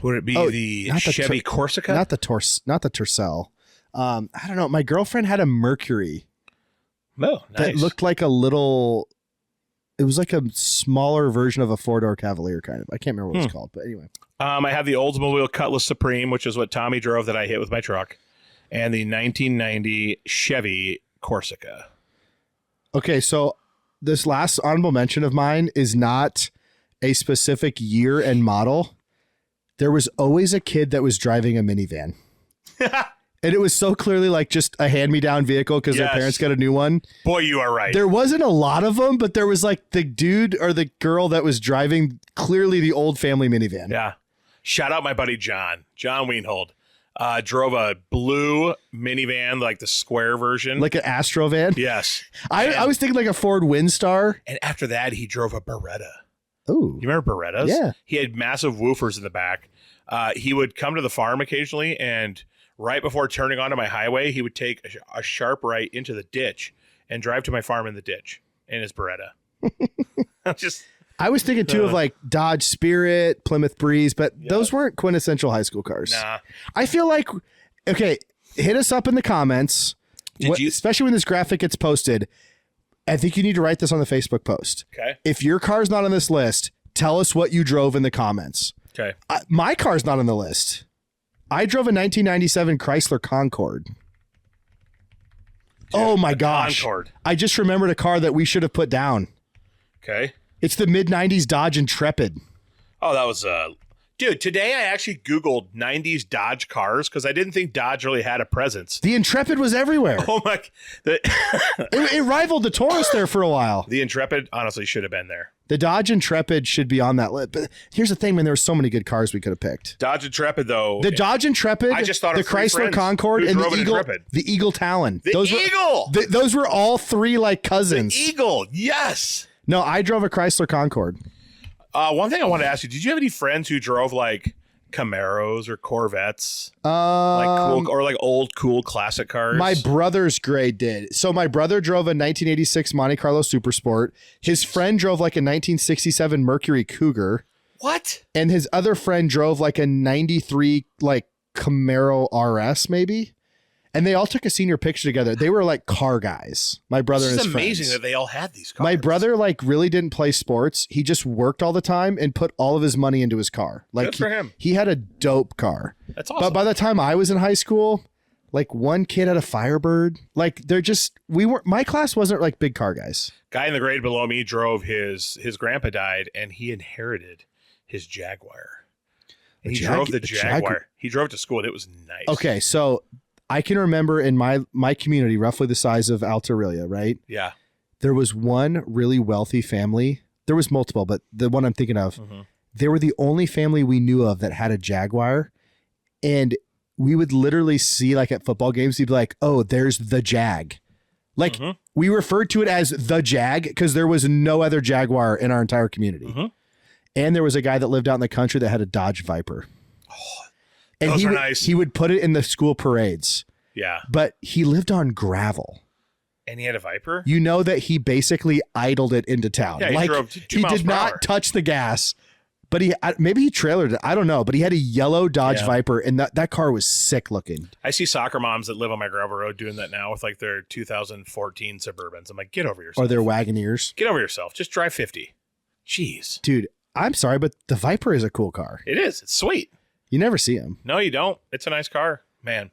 Speaker 1: Would it be the Chevy Corsica?
Speaker 2: Not the Tercel. I don't know. My girlfriend had a Mercury.
Speaker 1: Oh, nice.
Speaker 2: That looked like a little. It was like a smaller version of a 4-door Cavalier, kind of. I can't remember what it's called, but anyway.
Speaker 1: I have the Oldsmobile Cutlass Supreme, which is what Tommy drove that I hit with my truck, and the 1990 Chevy Corsica.
Speaker 2: Okay, so this last honorable mention of mine is not a specific year and model. There was always a kid that was driving a minivan. And it was so clearly like just a hand-me-down vehicle because their parents got a new one.
Speaker 1: Boy, you are right.
Speaker 2: There wasn't a lot of them, but there was like the dude or the girl that was driving clearly the old family minivan.
Speaker 1: Yeah. Shout out my buddy John Wienhold. Drove a blue minivan, like the square version.
Speaker 2: Like an Astro van?
Speaker 1: Yes.
Speaker 2: I was thinking like a Ford Windstar.
Speaker 1: And after that, he drove a Beretta.
Speaker 2: Oh.
Speaker 1: You remember Berettas?
Speaker 2: Yeah.
Speaker 1: He had massive woofers in the back. He would come to the farm occasionally, and right before turning onto my highway, he would take a sharp right into the ditch and drive to my farm in the ditch in his Beretta.
Speaker 2: I was thinking too of like Dodge Spirit, Plymouth Breeze, but those weren't quintessential high school cars.
Speaker 1: Nah.
Speaker 2: I feel like, okay, hit us up in the comments, especially when this graphic gets posted. I think you need to write this on the Facebook post.
Speaker 1: Okay.
Speaker 2: If your car's not on this list, tell us what you drove in the comments.
Speaker 1: Okay.
Speaker 2: My car's not on the list. I drove a 1997 Chrysler Concorde. Oh my gosh.
Speaker 1: Concorde.
Speaker 2: I just remembered a car that we should have put down.
Speaker 1: Okay.
Speaker 2: It's the mid-90s Dodge Intrepid.
Speaker 1: Oh, that was dude, today I actually Googled 90s Dodge cars because I didn't think Dodge really had a presence.
Speaker 2: The Intrepid was everywhere.
Speaker 1: Oh my.
Speaker 2: It rivaled the Taurus there for a while.
Speaker 1: The Intrepid honestly should have been there.
Speaker 2: The Dodge Intrepid should be on that list. But here's the thing, man, there were so many good cars we could have picked.
Speaker 1: Dodge Intrepid, though.
Speaker 2: The Dodge Intrepid,
Speaker 1: I just thought
Speaker 2: the
Speaker 1: of three
Speaker 2: Chrysler
Speaker 1: friends
Speaker 2: Concorde,
Speaker 1: who
Speaker 2: and
Speaker 1: drove
Speaker 2: the
Speaker 1: an
Speaker 2: Eagle,
Speaker 1: Intrepid.
Speaker 2: the Eagle Talon.
Speaker 1: Eagle!
Speaker 2: Those were all three like cousins.
Speaker 1: The Eagle, yes.
Speaker 2: No, I drove a Chrysler Concorde.
Speaker 1: One thing I wanted to ask you, did you have any friends who drove like Camaros or Corvettes? Like old cool classic cars?
Speaker 2: My brother's grade did. So my brother drove a 1986 Monte Carlo Super Sport. His friend drove like a 1967 Mercury Cougar.
Speaker 1: What?
Speaker 2: And his other friend drove like a 93 like Camaro RS maybe. And they all took a senior picture together. They were like car guys. My brother and his friends.
Speaker 1: It's amazing that they all had these cars.
Speaker 2: My brother like really didn't play sports. He just worked all the time and put all of his money into his car. Like
Speaker 1: good for him.
Speaker 2: He had a dope car.
Speaker 1: That's awesome.
Speaker 2: But by the time I was in high school, like one kid had a Firebird. Like my class wasn't like big car guys.
Speaker 1: Guy in the grade below me drove his grandpa died and he inherited his Jaguar. And he drove the Jaguar. He drove it to school and it was nice.
Speaker 2: Okay, so I can remember in my community, roughly the size of Altairilla, right?
Speaker 1: Yeah.
Speaker 2: There was one really wealthy family. There was multiple, but the one I'm thinking of, they were the only family we knew of that had a Jaguar. And we would literally see like at football games, we'd be like, oh, there's the Jag. Like we referred to it as the Jag because there was no other Jaguar in our entire community. And there was a guy that lived out in the country that had a Dodge Viper. And
Speaker 1: those are nice.
Speaker 2: He would put it in the school parades. Yeah. But he lived on gravel.
Speaker 1: And he had a Viper?
Speaker 2: You know that he basically idled it into town.
Speaker 1: Yeah, he drove 2 miles
Speaker 2: did
Speaker 1: per
Speaker 2: not
Speaker 1: hour.
Speaker 2: touch the gas. But maybe he trailered it. I don't know. But he had a yellow Dodge Viper, and that car was sick looking.
Speaker 1: I see soccer moms that live on my gravel road doing that now with like their 2014 Suburbans. I'm like, get over yourself.
Speaker 2: Or their Wagoneers.
Speaker 1: Get over yourself. Just drive 50. Jeez.
Speaker 2: Dude, I'm sorry, but the Viper is a cool car.
Speaker 1: It is. It's sweet.
Speaker 2: You never see them.
Speaker 1: No, you don't. It's a nice car. Man.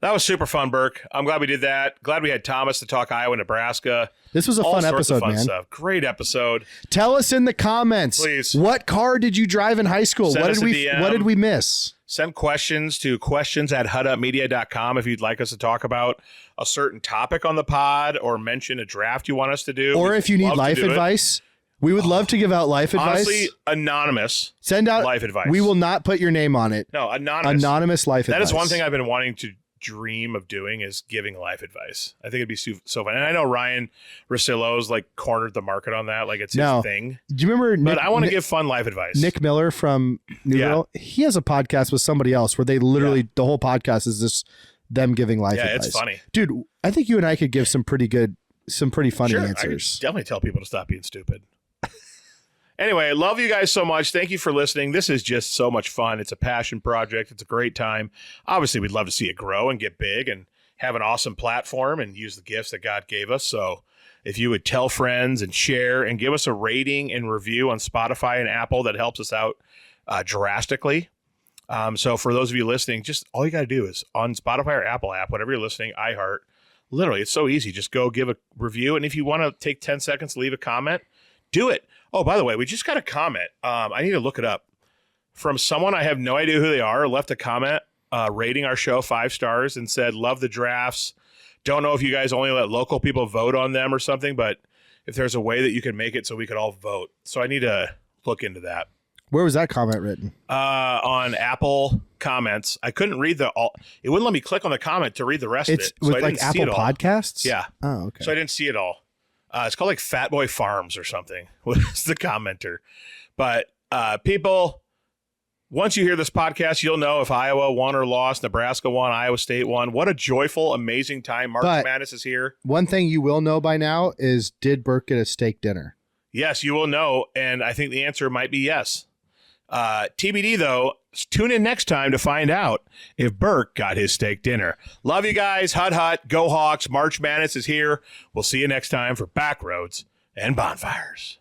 Speaker 1: That was super fun, Burke. I'm glad we did that. Glad we had Thomas to talk Iowa-Nebraska.
Speaker 2: This was a fun episode, man.
Speaker 1: Stuff. Great episode.
Speaker 2: Tell us in the comments.
Speaker 1: Please.
Speaker 2: What car did you drive in high school?
Speaker 1: Send
Speaker 2: What
Speaker 1: us
Speaker 2: did
Speaker 1: a
Speaker 2: we
Speaker 1: DM.
Speaker 2: What did we miss?
Speaker 1: Send questions to questions@hudupmedia.com if you'd like us to talk about a certain topic on the pod or mention a draft you want us to do.
Speaker 2: Or if you need life advice. We would love to give out life advice.
Speaker 1: Honestly, anonymous.
Speaker 2: Send out
Speaker 1: life advice.
Speaker 2: We will not put your name on it.
Speaker 1: No, anonymous.
Speaker 2: Anonymous life advice.
Speaker 1: That is one thing I've been wanting to dream of doing is giving life advice. I think it'd be so fun. And I know Ryan Russillo's like cornered the market on that. Like it's his thing.
Speaker 2: Do you remember
Speaker 1: But I want to give fun life advice.
Speaker 2: Nick Miller from New World? He has a podcast with somebody else where they literally, the whole podcast is just them giving life advice. Yeah,
Speaker 1: it's funny.
Speaker 2: Dude, I think you and I could give some pretty funny answers.
Speaker 1: I could definitely tell people to stop being stupid. Anyway, I love you guys so much. Thank you for listening. This is just so much fun. It's a passion project. It's a great time. Obviously, we'd love to see it grow and get big and have an awesome platform and use the gifts that God gave us. So if you would tell friends and share and give us a rating and review on Spotify and Apple, that helps us out drastically. So for those of you listening, just all you got to do is on Spotify or Apple app, whatever you're listening, iHeart, literally, it's so easy. Just go give a review. And if you want to take 10 seconds to leave a comment, do it. Oh, by the way, we just got a comment. I need to look it up from someone. I have no idea who they are. Left a comment rating our show 5 stars and said, love the drafts. Don't know if you guys only let local people vote on them or something, but if there's a way that you can make it so we could all vote. So I need to look into that.
Speaker 2: Where was that comment written?
Speaker 1: On Apple comments. I couldn't read it wouldn't let me click on the comment to read the rest of it.
Speaker 2: So with like Apple Podcasts?
Speaker 1: Yeah.
Speaker 2: Oh, okay.
Speaker 1: So I didn't see it all. It's called like Fat Boy Farms or something was the commenter. But people, once you hear this podcast, you'll know if Iowa won or lost, Nebraska won, Iowa State won. What a joyful, amazing time. March Madness is here. One
Speaker 2: thing you will know by now is, did Burke get a steak dinner?
Speaker 1: Yes, you will know. And I think the answer might be yes. TBD, though, tune in next time to find out if Burke got his steak dinner. Love you guys. Hut, hut. Go Hawks. March Madness is here. We'll see you next time for Backroads and Bonfires.